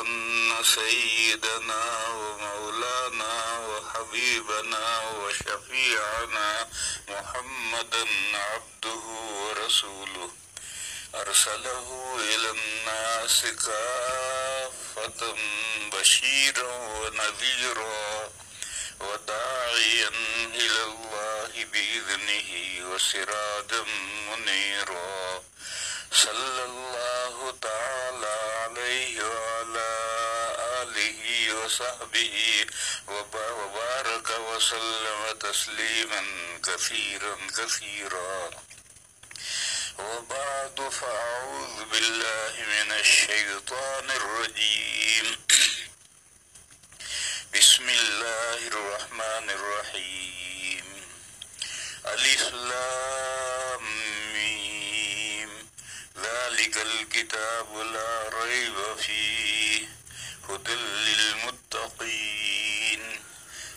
أن سيدنا ومولانا وحبيبنا وشفيعنا محمدا عبده ورسوله أرسله إلى الناس كافة بشيرا ونذيرا وداعيا إلى الله بإذنه وسراجا منيرا صلى الله تعالى عليه وعلى آله وصحبه وبارك وسلم تسليما كثيرا كثيرا. وبعد فأعوذ بالله من الشيطان الرجيم. بسم الله الرحمن الرحيم. ألف لام ميم ذلك الكتاب لا ريب فيه هدى للمتقين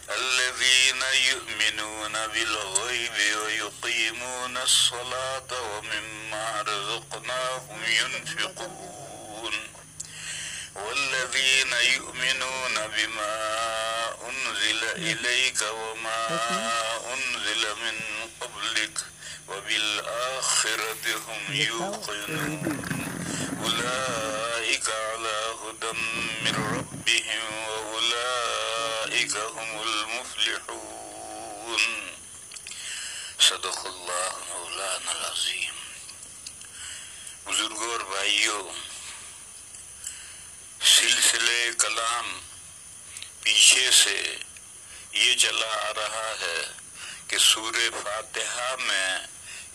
الذين يؤمنون بالغيب ويقيمون الصلاة ومما رزقناهم ينفقون والذين يؤمنون بما أنزل إليك وما أنزل من قبلك وبالآخرة هم يوقنون أولئك على هدى من ربهم وأولئك هم المفلحون. صدق اللہ مولانا العظیم. بزرگوں اور بھائیوں، سلسلے کلام پیچھے سے یہ چلا آ رہا ہے کہ سورہ فاتحہ میں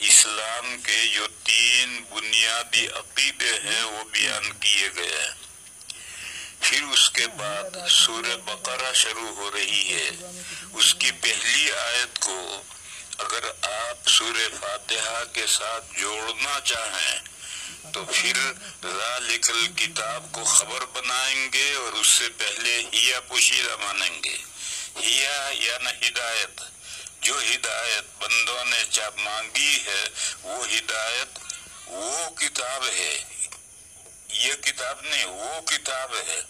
اسلام کے جو 3 بنیادی عقیدے ہیں وہ بیان کیے گئے ہیں. پھر اس کے بعد سورہ بقرہ شروع ہو رہی ہے. اس کی پہلی آیت کو اگر آپ سورہ فاتحہ کے ساتھ جوڑنا چاہیں تو پھر ذالک الکتاب کو خبر بنائیں گے اور اس سے پہلے ہیا پوشیدہ مانیں گے. ہیا یعنی ہدایت. جو ہدایت بندوں نے مانگی ہے وہ ہدایت وہ کتاب ہے. یہ کتاب نہیں، وہ کتاب ہے.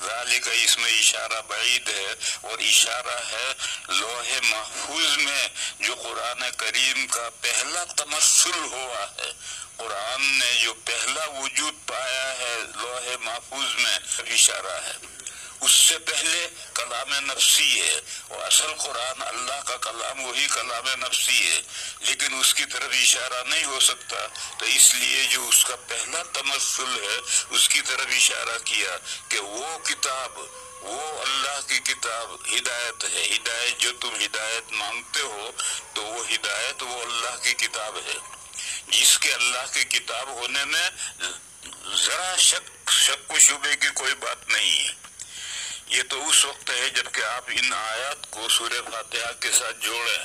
ذالک اس میں اشارہ بعید ہے اور اشارہ ہے لوح محفوظ میں جو قرآن کریم کا پہلا تمثل ہوا ہے. قرآن نے جو پہلا وجود پایا ہے لوح محفوظ میں اشارہ ہے. اس سے پہلے کلام نفسی ہے اور اصل قرآن اللہ کا کلام وہی کلام نفسی ہے، لیکن اس کی طرف اشارہ نہیں ہو سکتا، تو اس لیے جو اس کا پہلا تمثل ہے اس کی طرف اشارہ کیا کہ وہ کتاب، وہ اللہ کی کتاب ہدایت ہے. ہدایت جو تم ہدایت مانگتے ہو تو وہ ہدایت وہ اللہ کی کتاب ہے، جس کے اللہ کی کتاب ہونے میں ذرا شک و شبے کی کوئی بات نہیں ہے. یہ تو اس وقت ہے جب کہ آپ ان آیات کو سورہ فاتحہ کے ساتھ جوڑیں،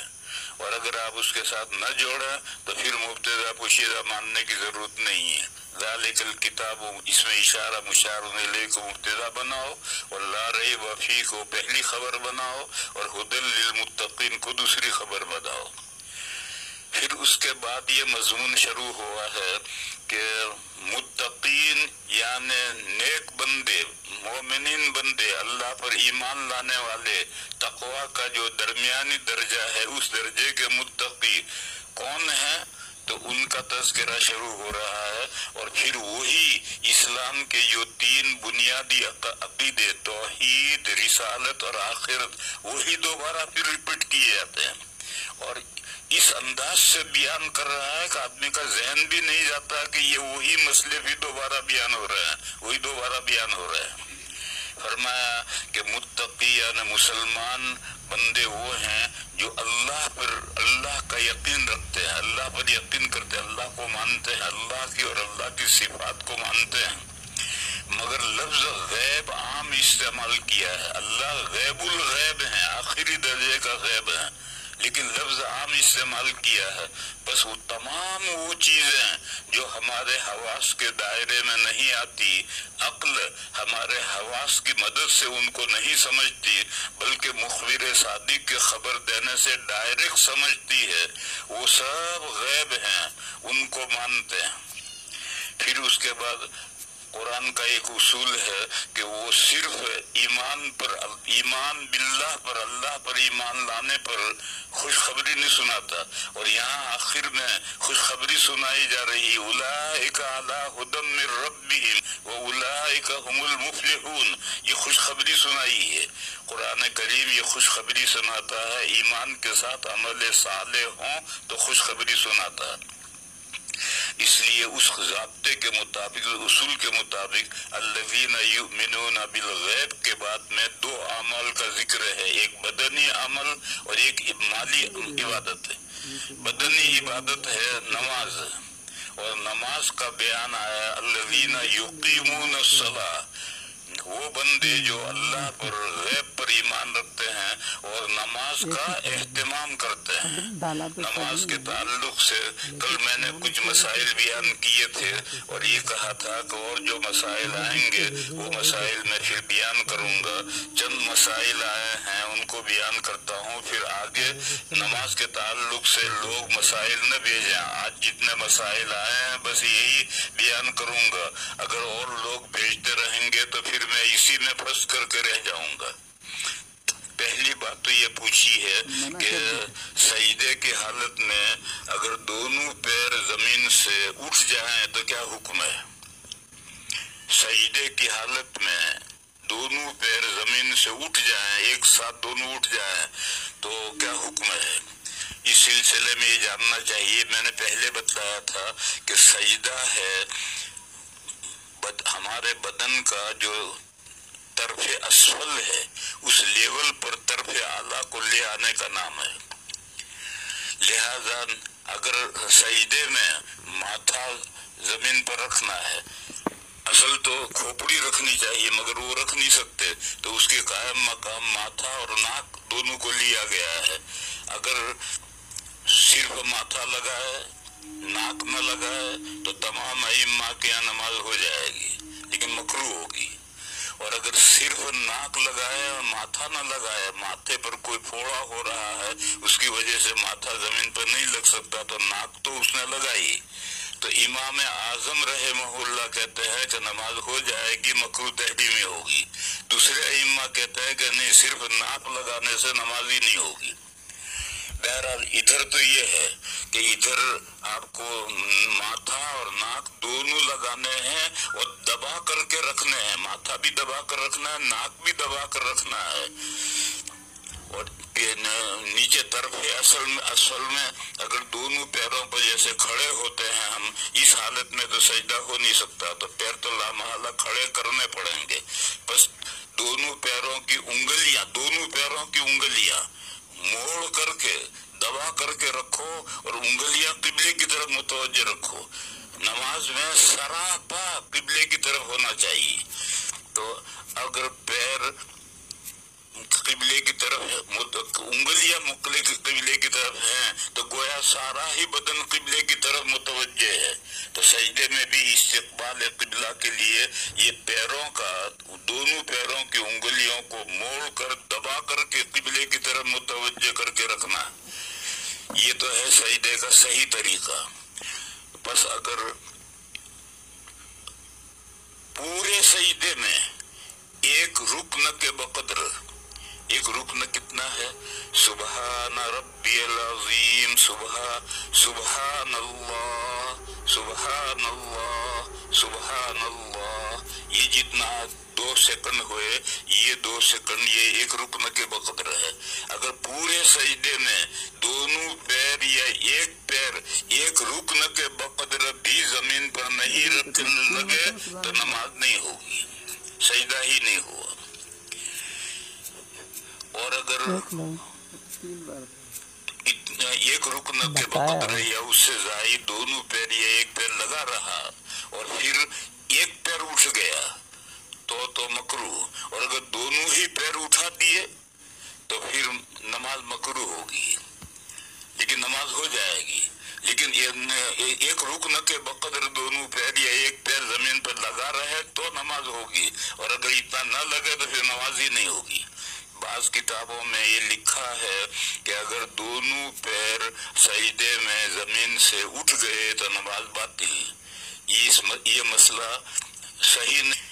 اور اگر آپ اس کے ساتھ نہ جوڑیں تو پھر مبتدا پوشیدہ ماننے کی ضرورت نہیں ہے. ذالک الکتاب اس میں اشارہ مشار الیہ کو مبتدا بناؤ اور لا ریب فیہ کو پہلی خبر بناؤ اور ھدی للمتقین کو دوسری خبر بناؤ. پھر اس کے بعد یہ مضمون شروع ہوا ہے کہ متقین یعنی نیک بندے، مومنین بندے، اللہ پر ایمان لانے والے، تقوی کا جو درمیانی درجہ ہے اس درجے کے متقی کون ہیں، تو ان کا تذکرہ شروع ہو رہا ہے. اور پھر وہی اسلام کے جو 3 بنیادی عقیدے توحید، رسالت اور آخرت وہی دوبارہ پھر ریپیٹ کیے جاتے ہیں، اور اس انداز سے بیان کر رہا ہے کہ آدمی کا ذہن بھی نہیں جاتا کہ یہ وہی مسئلے بھی دوبارہ بیان ہو رہے ہیں، وہی دوبارہ بیان ہو رہے ہیں. فرمایا کہ متقی یعنی مسلمان بندے وہ ہیں جو اللہ پر، اللہ کا یقین رکھتے ہیں، اللہ پر یقین کرتے ہیں، اللہ کو مانتے ہیں، اللہ کی اور اللہ کی صفات کو مانتے ہیں. مگر لفظ غیب عام استعمال کیا ہے. اللہ غیب الغیب ہیں، آخری درجے کا غیب ہے، لیکن لفظ عام استعمال کیا ہے. بس وہ تمام وہ چیزیں جو ہمارے حواس کے دائرے میں نہیں آتی، عقل ہمارے حواس کی مدد سے ان کو نہیں سمجھتی بلکہ مخبر صادق کے خبر دینے سے ڈائریکٹ سمجھتی ہے، وہ سب غیب ہیں، ان کو مانتے ہیں. پھر اس کے بعد कुरान का एक उसूल है कि वो सिर्फ ईमान बिल्लाह पर, अल्लाह पर ईमान लाने पर खुशखबरी नहीं सुनाता, और यहाँ आखिर में खुशखबरी सुनाई जा रही, उलाइका अला हुदम मिर रब्बिहिम व उलाइका हुमुल मुफ्लिहून, ये खुशखबरी सुनाई है। कुरान करीम ये खुशखबरी सुनाता है, ईमान के साथ अमल साले हों तो खुशखबरी सुनाता है। इसलिए उस ज़ाब्ते के मुताबिक, उसूल के मुताबिक अल्लज़ीना युमिनूना बिल गैब के बाद में दो अमल का जिक्र है, एक बदनी अमल और एक माली इबादत है। बदनी इबादत है नमाज, और नमाज का बयान आया अल्लज़ीना युकीमून अस्सलाह, वो बंदे जो अल्लाह पर, गैब पर ईमान रखते हैं और नमाज का एहतमाम करते हैं। नमाज के ताल्लुक से कल मैंने कुछ मसाइल बयान किए थे और ये कहा था कि और जो मसाइल आएंगे वो मसाइल मैं फिर बयान करूंगा। चंद मसाइल आए हैं उनको बयान करता हूँ, फिर आगे नमाज के ताल्लुक से लोग मसाइल न भेजें। आज जितने मसाइल आए हैं बस यही बयान करूंगा, अगर और लोग भेजते रहेंगे तो फिर मैं इसी में फंस करके रह जाऊंगा। पहली बात तो ये पूछी है कि सजदे की हालत में अगर दोनों पैर जमीन से उठ जाएं तो क्या हुक्म है? सजदे की हालत में दोनों पैर जमीन से उठ जाएं, एक साथ दोनों उठ जाएं तो क्या हुक्म है? इस सिलसिले में ये जानना चाहिए। मैंने पहले बताया था कि सजदा है हमारे बदन का जो तरफे असफल है, उस लेवल पर तरफे आला को ले आने का नाम है। लिहाजा अगर सजदे में माथा जमीन पर रखना है, असल तो खोपड़ी रखनी चाहिए मगर वो रख नहीं सकते, तो उसके कायम मकाम माथा और नाक दोनों को लिया गया है। अगर सिर्फ माथा लगा है, नाक न लगा है तो तमाम अइम्मा के यहाँ नमाज हो जाएगी, लेकिन मकरूह होगी। और अगर सिर्फ नाक लगाए और माथा न लगाए, माथे पर कोई फोड़ा हो रहा है उसकी वजह से माथा जमीन पर नहीं लग सकता, तो नाक तो उसने लगाई, तो इमाम आजम रहमहुल्लाह कहते हैं कि नमाज हो जाएगी, मकरूह तहरीमी होगी। दूसरे अइम्मा कहते हैं कि नहीं, सिर्फ नाक लगाने से नमाज ही नहीं होगी। बहरहाल इधर तो ये है कि इधर आपको माथा और नाक दोनों लगाने हैं और दबा करके रखने हैं, माथा भी दबा कर रखना है, नाक भी दबा कर रखना है। और नीचे तरफे असल में अगर दोनों पैरों पर जैसे खड़े होते हैं हम, इस हालत में तो सजदा हो नहीं सकता, तो पैर तो लामहला खड़े करने पड़ेंगे। बस दोनों पैरों की उंगलियां मोड़ करके दबा करके रखो और उंगलियां किबले की तरफ मुतवज्जे रखो। नमाज में सरापा किबले की तरफ होना चाहिए। तो अगर पैर किबले की तरफ, उंगलियां किबले की तरफ हैं तो गोया सारा ही बदन किबले की तरफ मुतवज्जे है। तो सजदे में भी इस्तिक़बाल किबला के लिए ये पैरों का, दोनों पैरों की उंगलियों को मोड़ कर दबा करके किबले की तरफ मुतवज्जे करके रखना, ये तो है सजदे का सही तरीका। बस अगर पूरे सजदे में एक रुकन के बकद्र, एक रुकन कितना है? सुबहान रब्बियल अज़ीम, सुबहान अल्लाह, सुबहान अल्लाह, सुबहान अल्लाह, ये जितना 2 सेकंड हुए, ये 2 सेकंड ये एक रुकन के बकद्र है। अगर पूरे सजदे में दोनों पैर या एक पैर एक रुकन के बकद्र भी जमीन पर नहीं रखने लगे तो नमाज नहीं होगी, सजदा ही नहीं हुआ। और अगर एक रुकन के बकद्र या उससे ज़ायद दोनों पैर या एक पैर लगा रहा और फिर एक पैर उठ गया तो मकरूह, और अगर दोनों ही पैर उठा दिए तो फिर नमाज मकरूह होगी, लेकिन नमाज हो जाएगी। लेकिन एक रुकन के बकद्र दोनों पैर या एक पैर जमीन पर लगा रहे तो नमाज होगी, और अगर इतना न लगे तो फिर नमाज ही नहीं होगी। बाज़ किताबों में ये लिखा है कि अगर दोनों पैर सजदे में जमीन से उठ गए तो नमाज बातिल। ये मसला सही नहीं,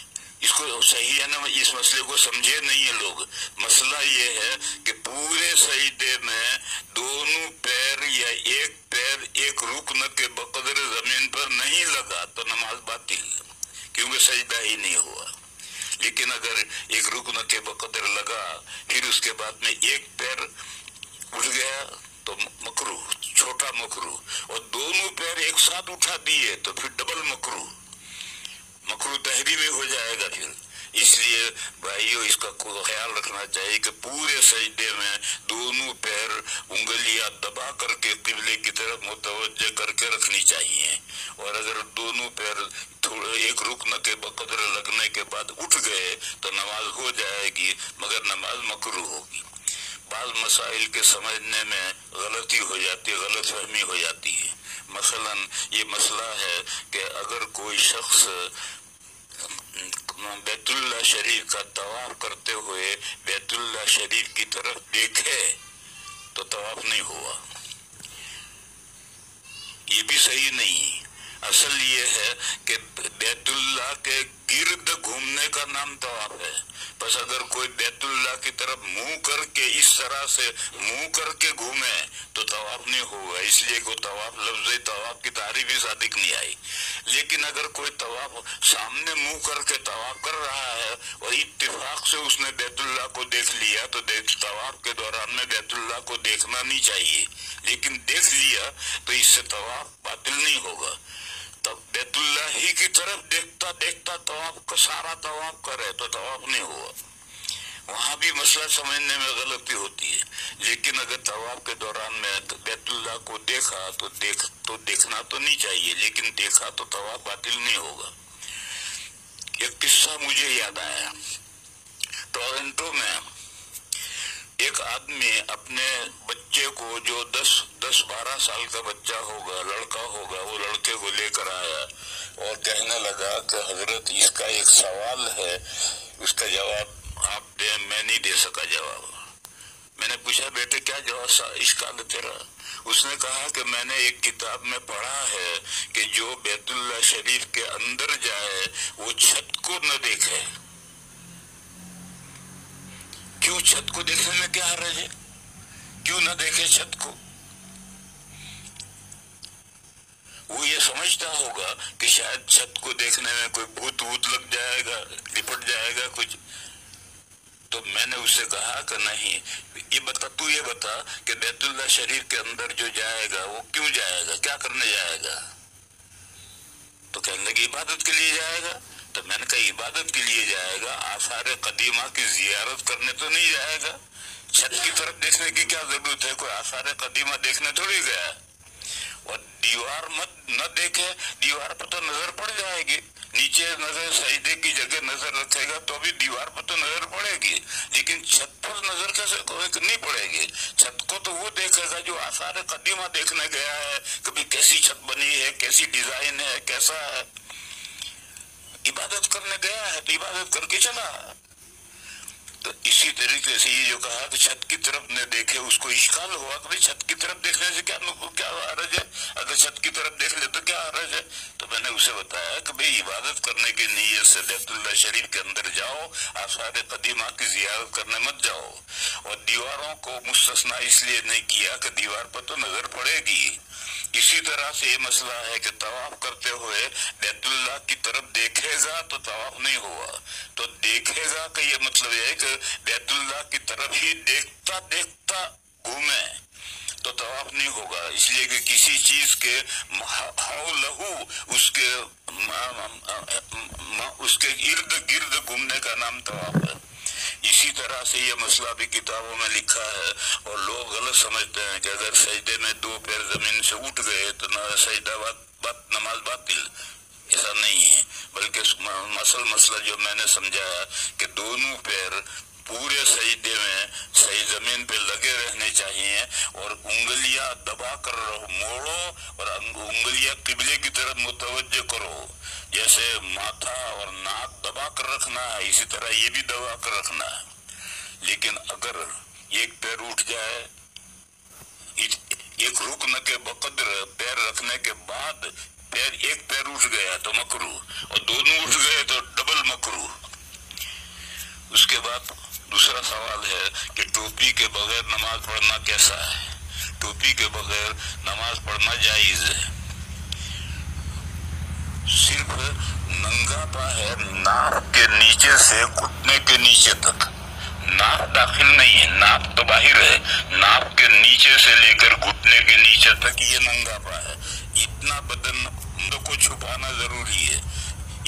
इसको सही है ना, इस मसले को समझे नहीं है लोग। मसला ये है कि पूरे सजदे में दोनों पैर या एक पैर एक रुकन के बकदर जमीन पर नहीं लगा तो नमाज बातिल, क्योंकि सजदा ही नहीं हुआ। लेकिन अगर एक रुकन के बकदर लगा, फिर उसके बाद में एक पैर उठ गया तो मकरूह, छोटा मकरूह, और दोनों पैर एक साथ उठा दिए तो फिर डबल मकरूह, मकरूह तहरीमी हो जाएगा फिर। इसलिए भाइयों, इसका ख्याल रखना चाहिए कि पूरे सजदे में दोनों पैर उंगलियां दबा करके किबले की तरफ मुतवज्जे करके रखनी चाहिए, और अगर दोनों पैर थोड़े एक रुकन के बकदर लगने के बाद उठ गए तो नमाज हो जाएगी, मगर नमाज मकरूह होगी। बाज़ मसाइल के समझने में गलती हो जाती है, गलत फहमी हो जाती है। मसलन ये मसला है कि अगर कोई शख्स बैतुल्लाह शरीफ का तवाफ करते हुए बैतुल्लाह शरीफ की तरफ देखे तो तवाफ नहीं हुआ, ये भी सही नहीं। असल ये है कि बैतुल्लाह के गिर्द घूमने का नाम तवाफ है। बस अगर कोई बैतुल्लाह की तरफ मुंह करके इस तरह से मुंह करके घूमे तो तवाफ नहीं होगा, इसलिए को तवाफ लफ्ज़ तवाफ की तारीफ ही सादिक नहीं आई। लेकिन अगर कोई तवाफ सामने मुंह करके तवाफ कर रहा है और इत्तेफाक से उसने बैतुल्लाह को देख लिया तो तवाफ के दौरान में बैतुल्लाह को देखना नहीं चाहिए, लेकिन देख लिया तो इससे तवाफ बातिल नहीं होगा। तब बैतुल्लाह ही की तरफ देखता देखता तवाफ का सारा तवाफ करे तो तवाफ नहीं हुआ। वहां भी मसला समझने में गलती होती है। लेकिन अगर तवाफ के दौरान में बैतुल्लाह को देखा तो देखना तो नहीं चाहिए, लेकिन देखा तो तवाफ बातिल नहीं होगा। एक किस्सा मुझे याद आया। टोरंटो में एक आदमी अपने बच्चे को, जो 10-12 साल का बच्चा होगा, लड़का होगा, वो लड़के को लेकर आया और कहने लगा कि हजरत, इसका एक सवाल है, उसका जवाब आप दे। मैं नहीं दे सका जवाब। मैंने पूछा, बेटे क्या जवाब इश्काल तेरा? उसने कहा कि मैंने एक किताब में पढ़ा है कि जो बैतुल्लाह शरीफ के अंदर जाए वो छत को न देखे। क्यों? छत को देखने में क्या हर्ज है? क्यों न देखे छत को? वो ये समझता होगा कि शायद छत को देखने में कोई भूत लग जाएगा, लिपट जाएगा कुछ। तो मैंने उससे कहा कि नहीं, तू ये बता कि बैतुल्लाह शरीफ के अंदर जो जाएगा वो क्यों जाएगा, क्या करने जाएगा? तो कहने लगे इबादत के लिए जाएगा। तो मैंने कहा इबादत के लिए जाएगा, आसार कदीमा की जियारत करने तो नहीं जाएगा। छत की तरफ देखने की क्या जरूरत है? कोई आसार कदीमा देखने थोड़ी गया। और दीवार मत न देखे, दीवार पर तो नजर पड़ जाएगी। नीचे नजर, सजदे की जगह नजर रखेगा तो भी दीवार पर तो नजर पड़ेगी, लेकिन छत पर नजर कैसे नहीं पड़ेगी? छत को तो वो देखेगा जो आसार कदीमा देखने गया है, कभी कैसी छत बनी है, कैसी डिजाइन है, कैसा है। इबादत करने गया है तो इबादत करके चला। तो इसी तरीके से ये जो कहा कि छत की तरफ न देखे, उसको इश्काल हुआ कि भाई छत की तरफ देखने से क्या हर्ज है? अगर छत की तरफ देख ले तो क्या हर्ज है? तो मैंने उसे बताया कि भाई इबादत करने की नीयत से बैतुल्लाह शरीफ के अंदर जाओ, आसार कदीमा की जियारत करने मत जाओ। और दीवारों को मुस्तस्ना इसलिए नहीं किया कि दीवार पर तो नजर पड़ेगी। इसी तरह से ये मसला है कि तवाफ करते हुए बैतुल्लाह की तरफ देखेगा तो तवाफ नहीं हुआ। तो देखेगा का ये मतलब है कि बैतुल्लाह की तरफ ही देखता देखता घूमे तो तवाफ नहीं होगा। इसलिए कि किसी चीज के हौलहू, उसके इर्द गिर्द घूमने का नाम तवाफ है। इसी तरह से ये मसला भी किताबों में लिखा है, और लोग गलत समझते हैं कि अगर सजदे में 2 पैर जमीन से उठ गए तो नमाज बातिल। ऐसा नहीं है, बल्कि मसला जो मैंने समझाया कि दोनों पैर पूरे सजदे में सही जमीन पे लगे रहने चाहिए, और उंगलियां दबा कर मोड़ो और उंगलियां किबले की तरफ मुतवज्जे करो। जैसे माथा और नाक दबा कर रखना है, इसी तरह ये भी दबा कर रखना है। लेकिन अगर एक पैर उठ जाए, एक रुकन के बकदर पैर रखने के बाद एक पैर उठ गया तो मकरूह, और दोनों उठ गए तो नमाज पढ़ना कैसा है। टोपी के बगैर नमाज पढ़ना जायज है। सिर्फ नंगा पा है नाक के नीचे से घुटने के नीचे तक। नाक दाखिल नहीं है, नाक तो बाहर है। नाक के नीचे से लेकर घुटने के नीचे तक ये नंगा पा है। इतना बदन को छुपाना जरूरी है।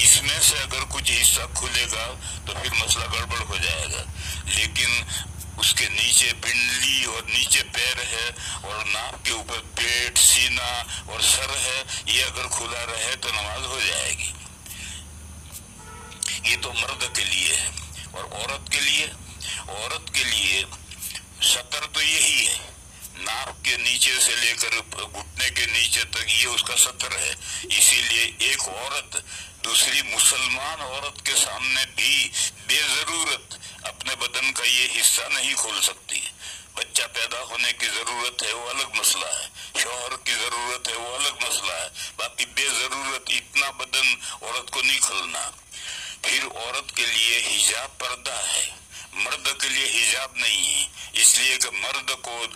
इसमें से अगर कुछ हिस्सा खुलेगा तो फिर मसला गड़बड़ हो जाएगा। लेकिन उसके नीचे पिंडली और नीचे पैर है और नाक के ऊपर पेट, सीना और सर है, ये अगर खुला रहे तो नमाज हो जाएगी। ये तो मर्द के लिए है। और औरत के लिए, औरत के लिए सतर तो यही है, नाक के नीचे से लेकर घुटने के नीचे तक ये उसका सतर है। इसीलिए एक औरत दूसरी मुसलमान औरत के सामने भी बेजरूरत अपने बदन का ये हिस्सा नहीं खोल सकती। बच्चा पैदा होने की जरूरत है, वो अलग मसला है। शौहर की जरूरत है, वो अलग मसला है। बाकी बेजरूरत इतना बदन औरत को नहीं खोलना। फिर औरत के लिए हिजाब पर्दा है, मर्द के लिए हिजाब नहीं है। इसलिए कि मर्द को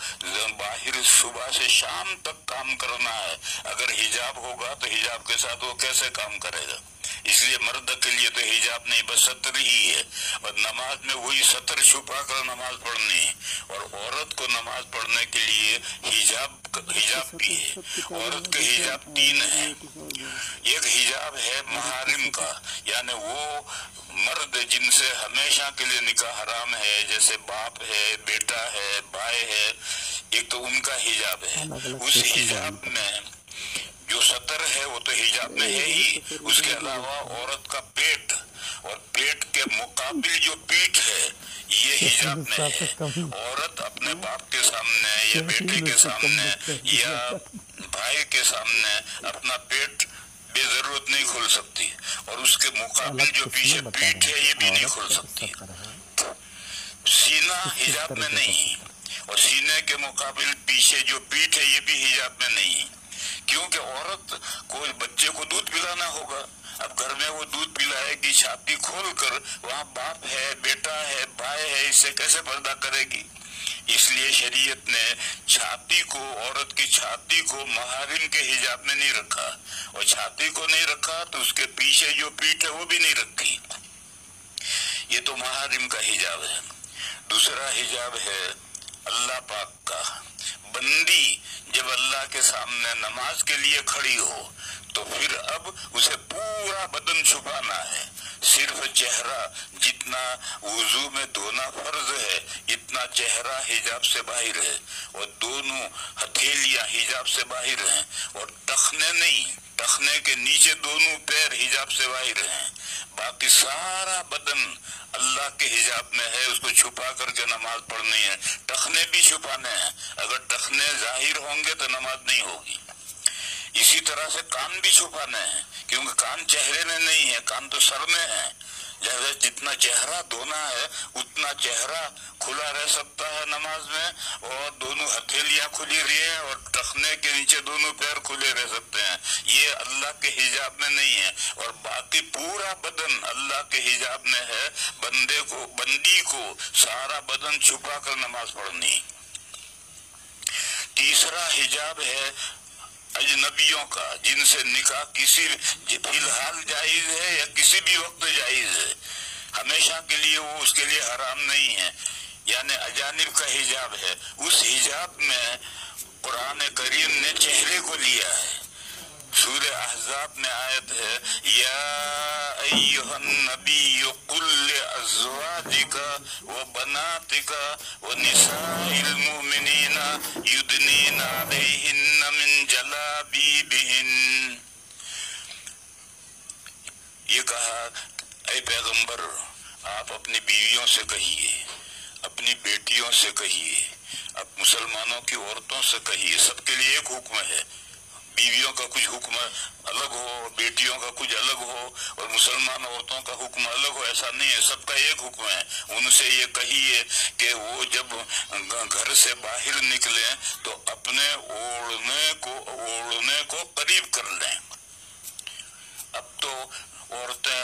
बाहर सुबह से शाम तक काम करना है। अगर हिजाब होगा तो हिजाब के साथ वो कैसे काम करेगा। इसलिए मर्द के लिए तो हिजाब नहीं, बस सतर ही है। और नमाज में वही सतर छुपा कर नमाज पढ़नी है। और औरत को नमाज पढ़ने के लिए हिजाब भी है। औरत के हिजाब 3 है। एक हिजाब है महारिम का, यानी वो मर्द जिनसे हमेशा के लिए निकाह हराम है, जैसे बाप है, बेटा है, भाई है, एक तो उनका हिजाब है। उस हिजाब में जो सतर है वो तो हिजाब में है ही। उसके अलावा औरत का पेट और पेट के मुकाबिल जो पीठ है ये हिजाब में है। औरत अपने बाप के सामने या बेटे के सामने या भाई के सामने अपना पेट बेजरूरत नहीं खोल सकती। और उसके मुकाबिल जो पीछे पीठ है ये भी नहीं खोल सकती। सीना हिजाब में नहीं, और सीने के मुकाबिल पीछे जो पीठ है ये भी हिजाब में नहीं। क्योंकि औरत को बच्चे को दूध पिलाना होगा। अब घर में वो दूध पिलाएगी, छाती खोलकर, वहाँ बाप है, बेटा है, भाई है, इससे कैसे पर्दा करेगी। इसलिए शरीयत ने छाती को, औरत की छाती को महारिम के हिजाब में नहीं रखा। और छाती को नहीं रखा तो उसके पीछे जो पीठ है वो भी नहीं रखी। ये तो महारिम का हिजाब है। दूसरा हिजाब है अल्लाह पाक का। बंदी जब अल्लाह के सामने नमाज के लिए खड़ी हो तो फिर अब उसे पूरा बदन छुपाना है। सिर्फ चेहरा जितना वुजू में धोना फर्ज है इतना चेहरा हिजाब से बाहर है। और दोनों हथेलियां हिजाब से बाहर हैं। और टखने नहीं, टखने के नीचे दोनों पैर हिजाब से बाहर हैं। बाकी सारा बदन अल्लाह के हिजाब में है, उसको छुपा करके नमाज पढ़नी है। टखने भी छुपाने हैं। अगर टखने जाहिर होंगे तो नमाज नहीं होगी। इसी तरह से कान भी छुपाने हैं, क्योंकि कान चेहरे में नहीं है, कान तो सर में है। जैसे जितना चेहरा धोना है उतना चेहरा खुला रह सकता है नमाज में, और दोनों हथेलियां खुली रही है और टखने के नीचे दोनों पैर खुले रह सकते हैं। ये अल्लाह के हिजाब में नहीं है। और बाकी पूरा बदन अल्लाह के हिजाब में है। बंदी को सारा बदन छुपा कर नमाज पढ़नी। तीसरा हिजाब है अजनबियों का, जिनसे निकाह किसी फिलहाल जायज है या किसी भी वक्त जायज है, हमेशा के लिए वो उसके लिए हराम नहीं है, यानी अजानिब का हिजाब है। उस हिजाब में कुरान करीम ने चेहरे को लिया है। सूरह अहज़ाब में आयत है, या अय्युहन नबी कुल अज़वाजिका व बनातिका व निसाइल मुमिनीना युदनीना अलैहिन्ना मिन जलाबीबिहिन। ये कहा, ऐ पैगंबर आप अपनी बीवियों से कहिए, अपनी बेटियों से कहिए, अब मुसलमानों की औरतों से कहिए। सबके लिए एक हुक्म है। बीवियों का कुछ हुक्म अलग हो, बेटियों का कुछ अलग हो, और मुसलमान औरतों का हुक्म अलग हो, ऐसा नहीं है। सबका एक हुक्म है। उनसे ये कहिए कि वो जब घर से बाहर निकले तो अपने ओढ़ने को करीब कर लें। अब तो औरतें,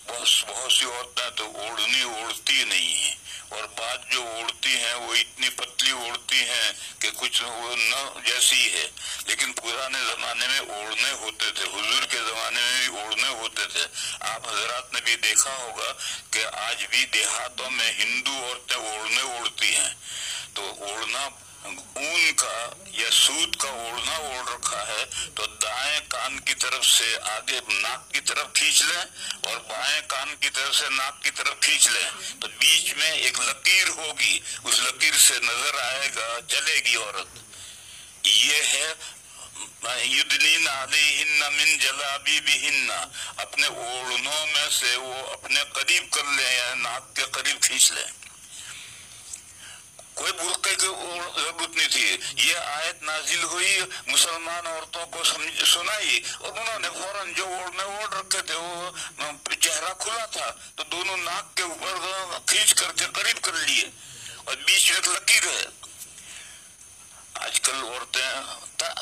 बहुत सी औरतें तो ओढ़नी ओढ़ती नहीं है, और बात जो ओढ़ती हैं वो इतनी पतली ایسی اوڑھتی ہیں کہ کچھ وہ نہ جیسی ہے، لیکن پرانے زمانے میں اوڑھنے ہوتے تھے، حضور کے زمانے میں بھی اوڑھنے ہوتے تھے۔ آپ حضرات نے بھی دیکھا ہوگا کہ آج بھی دیہاتوں میں ہندو عورتیں اوڑھنے اوڑھتی ہیں، تو اوڑھنا اون کا یا سوت کا اوڑھنا اوڑھ رکھا ہے تو دائیں کان کی طرف سے آگے ناک کی طرف کھینچ لیں اور بائیں کان کی طرف سے ناک کی طرف کھینچ لیں تو بیچ میں ایک لکیر ہوگی، اس لکیر سے نظر آئے گا، چلے گی عورت۔ یہ ہے یدنین علیہن من جلابیبہن، اپنے اوڑھنوں میں سے وہ اپنے قریب کر لیں یا ناک کے قریب کھینچ لیں۔ کوئی برقعے کی ضرورت نہیں تھی۔ یہ آیت نازل ہوئی، مسلمان عورتوں کو سنائی اور انہوں نے فوراً جو اوڑھنے اوڑھ رکھے تھے وہ چہرہ کھلا تھا تو دونوں ناک کے اوپر کھینچ کر کے قریب کر لیے اور بیچ میں ایک لکیر ہے۔ آج کل عورتیں طرح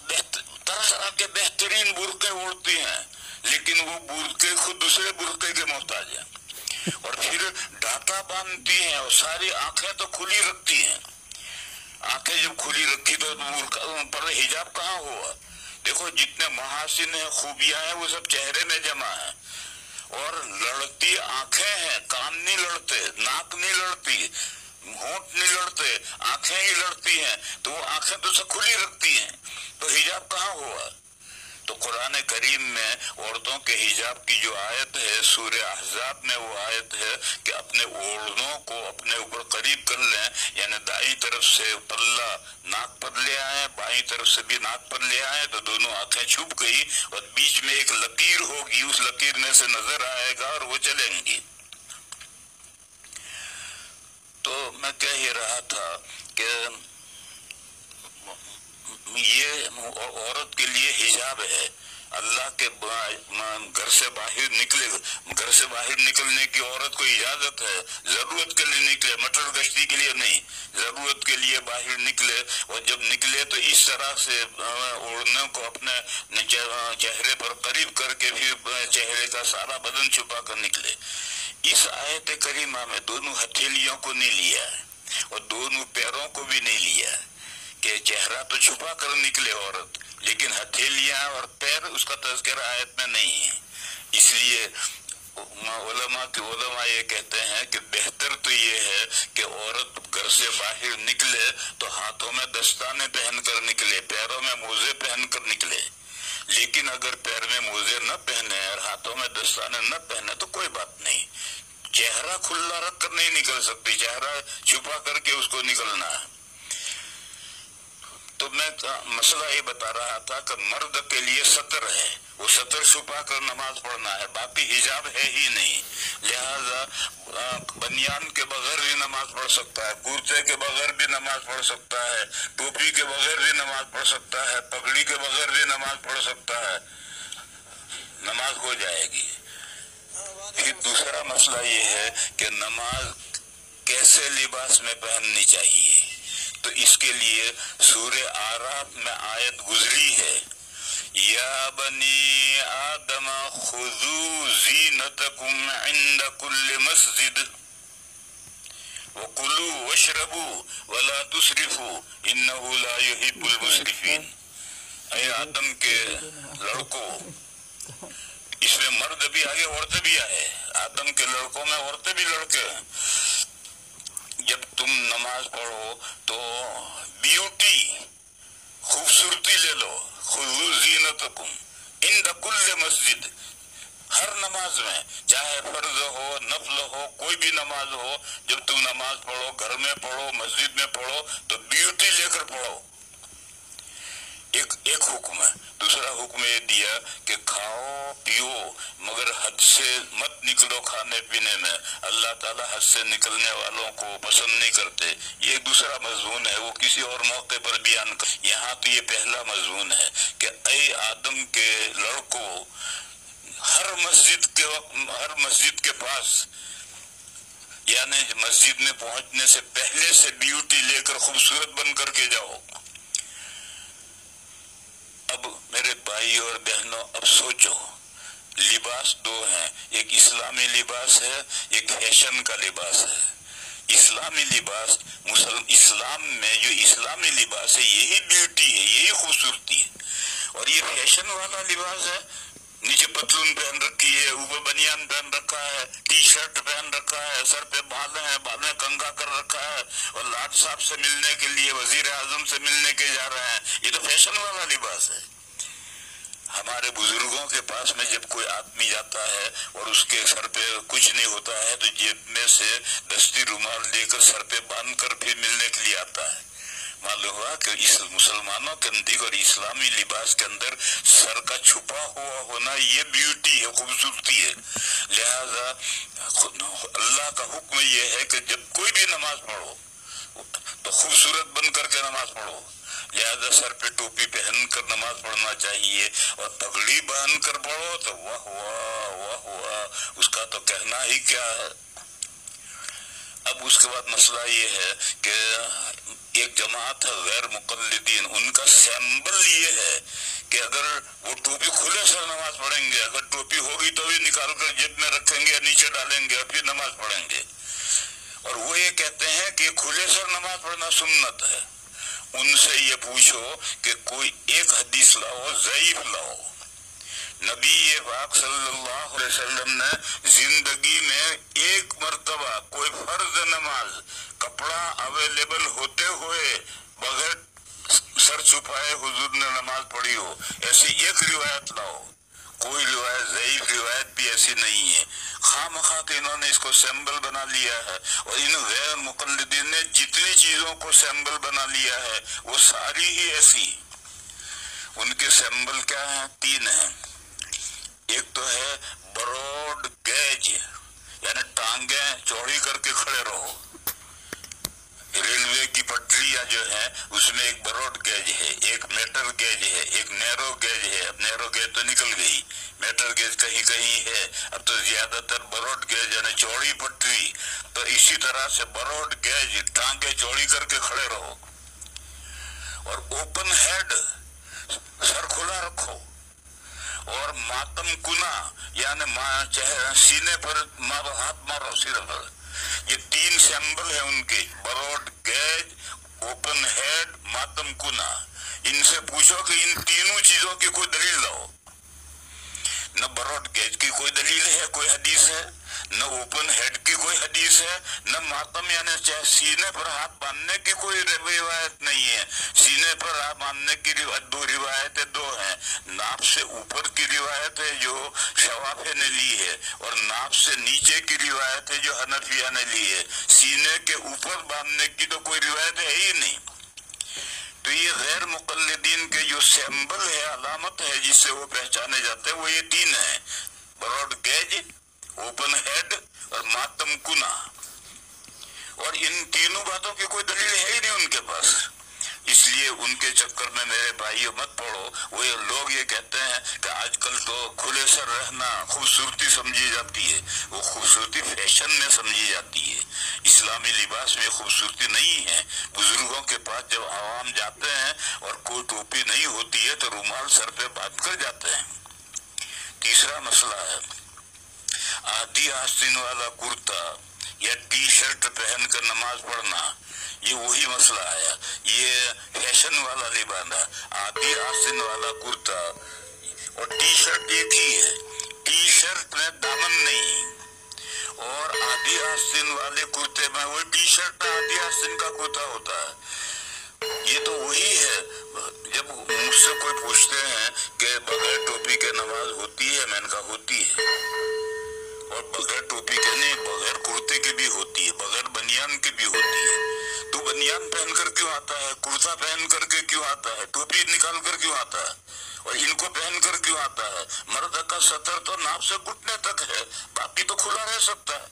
طرح کے بہترین برقعے اوڑھتی ہیں، لیکن وہ برقعے خود دوسرے برقعے کے محتاج ہیں، اور پھر ڈاٹا باندھتی ہیں اور ساری آنکھیں تو کھلی رکھتی ہیں۔ آنکھیں جب کھلی رکھی تو پر حجاب کہاں ہوا؟ دیکھو جتنے محاسن ہیں، خوبیاں ہیں، وہ سب چہرے میں جمع ہیں، اور لڑتی آنکھیں ہیں، کان نہیں لڑتے، ناک نہیں لڑتی، ہونٹ نہیں لڑتے، آنکھیں ہی لڑتی ہیں، تو وہ آنکھیں تو سب کھلی رکھتی ہیں، تو حجاب کہاں ہوا؟ تو قرآن کریم میں عورتوں کے حجاب کی جو آیت ہے سورہ احزاب میں وہ آیت ہے کہ اپنے اوڑھنوں کو اپنے اوپر قریب کر لیں، یعنی دائیں طرف سے پلہ ناک پر لے آئیں، بائیں طرف سے بھی ناک پر لے آئیں تو دونوں آنکھیں چھپ گئی اور بیچ میں ایک لکیر ہوگی، اس لکیر میں سے نظر آئے گا اور وہ چلیں گی۔ تو میں کہہ ہی رہا تھا کہ یہ عورت کے لیے حجاب ہے۔ اللہ کے گھر سے باہر نکلنے کی عورت کو اجازت ہے، ضرورت کے لیے نکلے، مٹر گشتی کے لیے نہیں، ضرورت کے لیے باہر نکلے، اور جب نکلے تو اس طرح سے اوڑھنے کو اپنے چہرے پر قریب کر کے پھر چہرے کا سارا بدن چھپا کر نکلے۔ اس آیت کریمہ میں دونوں ہتھیلیوں کو نہیں لیا ہے اور دونوں پیروں کو بھی نہیں لیا ہے کہ چہرہ تو چھپا کر نکلے عورت، لیکن ہتھیلیاں اور پیر اس کا تذکرہ آیت میں نہیں ہے۔ اس لیے علماء یہ کہتے ہیں کہ بہتر تو یہ ہے کہ عورت گھر سے باہر نکلے تو ہاتھوں میں دستانے پہن کر نکلے، پیروں میں موزے پہن کر نکلے، لیکن اگر پیر میں موزے نہ پہنے اور ہاتھوں میں دستانے نہ پہنے تو کوئی بات نہیں، چہرہ کھلا رکھ کر نہیں نکل سکتی، چہرہ چھپا کر کے اس کو نکلنا ہے۔ تو میں مسئلہ یہ بتا رہا تھا کہ مرد کے لیے ستر ہے، وہ ستر چھپا کر نماز پڑھنا ہے، باقی حجاب ہے ہی نہیں، لہذا بنیان کے بغیر بھی نماز پڑھ سکتا ہے، کرتے کے بغیر بھی نماز پڑھ سکتا ہے، ٹوپی کے بغیر بھی نماز پڑھ سکتا ہے، پگڑی کے بغیر بھی نماز پڑھ سکتا ہے، نماز ہو جائے گی۔ پھر دوسرا مسئلہ یہ ہے کہ نماز کیسے لباس میں پہننی چاہیے، تو اس کے لیے سورہ اعراف میں آیت گزری ہے، یا بنی آدم خذوا زینتکم عند کل مسجد وکلوا واشربوا ولا تسرفوا انہ لا یحب المسرفین۔ اے آدم کے لڑکوں، اس میں مرد بھی آگے عورتیں بھی آئے، آدم کے لڑکوں میں عورتیں بھی لڑکے ہیں، جب تم نماز پڑھو تو بیوٹی خوبصورتی لے لو، خذوا زینتکم عند کل مسجد، ہر نماز میں، چاہے فرض ہو نفل ہو کوئی بھی نماز ہو، جب تم نماز پڑھو گھر میں پڑھو مسجد میں پڑھو تو بیوٹی لے کر پڑھو۔ ایک حکم ہے۔ دوسرا حکم یہ دیا کہ کھاؤ پیو مگر حد سے مت نکلو کھانے پینے میں، اللہ تعالیٰ حد سے نکلنے والوں کو پسند نہیں کرتے۔ یہ دوسرا مضمون ہے، وہ کسی اور موقع پر بیان کر، یہاں تو یہ پہلا مضمون ہے کہ اے آدم کے لڑکوں، ہر مسجد کے پاس، یعنی مسجد میں پہنچنے سے پہلے سے بیوٹی لے کر خوبصورت بن کر کے جاؤ۔ اب میرے بھائی اور بہنوں، اب سوچو، لباس دو ہیں، ایک اسلامی لباس ہے، ایک فیشن کا لباس ہے۔ اسلامی لباس اسلام میں جو اسلامی لباس ہے یہی بیوٹی ہے، یہی خوبصورتی ہے. اور یہ فیشن والا لباس ہے، نیچے پتلون پہن رکھی ہے، اوپر بنیان پہن رکھا ہے، ٹی شرٹ پہن رکھا ہے، سر پہ بال ہیں، بال میں کنگھا کر رکھا ہے، اور لاٹ صاحب سے ملنے کے لیے، وزیر اعظم سے ملنے کے جا رہے ہیں. یہ تو فیشن والا لباس ہے. ہمارے بزرگوں کے پاس میں جب کوئی آدمی جاتا ہے اور اس کے سر پہ کچھ نہیں ہوتا ہے تو جیب میں سے دستی رومال لے کر سر پہ باندھ کر پھر ملنے کے لیے آتا ہے. معلوم ہوا کہ اس مسلمانوں کے اندر اور اسلامی لباس کے اندر سر کا چھپا ہوا ہونا یہ بیوٹی ہے، خوبصورتی ہے. لہذا اللہ کا حکم یہ ہے کہ جب کوئی بھی نماز پڑھو تو خوبصورت بن کر کے نماز پڑھو. لہذا سر پہ ٹوپی پہن کر نماز پڑھنا چاہیے، اور پگڑی باندھ کر پڑھو تو واہ واہ واہ واہ، اس کا تو کہنا ہی کیا ہے. اب اس کے بعد مسئلہ یہ ہے کہ ایک جماعت ہے غیر مقلدین، ان کا سیمبل یہ ہے کہ اگر وہ ٹوپی کھلے سر نماز پڑھیں گے، اگر ٹوپی ہوگی تو بھی نکال کر جیب میں رکھیں گے، نیچے ڈالیں گے اور پھر نماز پڑھیں گے. اور وہ یہ کہتے ہیں کہ کھلے سر نماز پڑھنا سنت ہے. ان سے یہ پوچھو کہ کوئی ایک حدیث لاؤ، ضعیف لاؤ. نبی پاک صلی اللہ علیہ وسلم نے زندگی میں ایک مرتبہ کوئی فرض نماز کپڑا اویلیبل ہوتے ہوئے بغیر سر چھپائے حضور نے نماز پڑھی ہو، ایسی ایک روایت لاؤ. کوئی روایت، ضعیف روایت بھی ایسی نہیں ہے. خواہ مخواہ کہ انہوں نے اس کو سیمبل بنا لیا ہے، اور ان غیر مقلدین نے جتنی چیزوں کو سیمبل بنا لیا ہے وہ ساری ہی ایسی. ان کے سیمبل کیا ہیں؟ 3 ہیں. ایک تو ہے براڈ گیج، یعنی ٹانگیں چوڑی کر کے کھڑے رہو. ریلوے کی پٹریاں جو ہیں اس میں ایک براڈ گیج ہے، ایک میٹر گیج ہے، ایک نیرو گیج ہے. اب نیرو گیج تو نکل گئی، میٹر گیج کہیں کہیں ہے. اب تو زیادہ تر براڈ گیج یعنی چوڑی پٹری. تو اسی طرح سے براڈ گیج، ٹانگیں چوڑی کر کے کھڑے رہو. اور اوپن ہیڈ، سر کھلا رکھو. اور ماتم کنا یعنی سینے پر ہاتھ مارو صرف. یہ 3 سیمبل ہیں ان کے، براڈ گیج، اوپن ہیڈ، ماتم کنا. ان سے پوچھو کہ ان تینوں چیزوں کی کوئی دلیل لاؤ. نہ براڈ گیج کی کوئی دلیل ہے، کوئی حدیث ہے، نہ اوپن ہیڈ کی کوئی حدیث ہے، نہ ماتم یعنی سینے پر ہاتھ باندھنے کی کوئی روایت نہیں ہے. سینے پر ہاتھ باندھنے کی 2 روایتیں 2 ہیں. ناپ سے اوپر کی روایت ہے جو شوافیہ نے لی ہے، اور ناپ سے نیچے کی روایت ہے جو حنفیہ نے لی ہے. سینے کے اوپر باندھنے کی تو کوئی روایت ہے ہی نہیں. تو یہ غیر مقلدین کے جو سیمبل ہے، علامت ہے جس سے وہ پہچانے جاتے ہیں، وہ یہ 3 ہیں: براڈ گیج، اوپن ہیڈ اور ماتم کنا. اور ان تینوں باتوں کی کوئی دلیل ہے ہی نہیں ان کے پاس. اس لیے ان کے چکر میں میرے بھائیو مت پڑو. وہ لوگ یہ کہتے ہیں کہ آج کل تو کھلے سر رہنا خوبصورتی سمجھی جاتی ہے. وہ خوبصورتی فیشن میں سمجھی جاتی ہے، اسلامی لباس میں خوبصورتی نہیں ہے. بزرگوں کے پاس جب عوام جاتے ہیں اور کوئی ٹوپی نہیں ہوتی ہے تو رومال سر پہ باندھ کر جاتے ہیں. تیسرا مسئلہ ہے آدھی آستین والا کرتا یا ٹی شرٹ پہن کر نماز پڑھنا. یہ وہی مسئلہ آیا، یہ فیشن والا لباس ہے. آدھی آستین والا کرتا اور ٹی شرٹ ایک ہی ہے. ٹی شرٹ میں دامن نہیں، اور آدھی آستین والے کرتے میں وہ ٹی شرٹ آدھی آستین کا کرتا ہوتا ہے. یہ تو وہی ہے. جب مجھ سے کوئی پوچھتے ہیں کہ بغیر ٹوپی کے نماز ہوتی ہے، میں نے کہا ہوتی ہے. اور بغیر ٹوپی کے نہیں، بغیر کرتے کے بھی ہوتی ہے، بغیر بنیان کے بھی ہوتی ہے. تو بنیان پہن کر کیوں آتا ہے؟ کرتا پہن کر کے کیوں آتا ہے؟ ٹوپی نکال کر کیوں آتا ہے؟ اور ان کو پہن کر کیوں آتا ہے؟ مرد کا سطر تو ناپ سے گھٹنے تک ہے، باقی تو کھلا رہ سکتا ہے.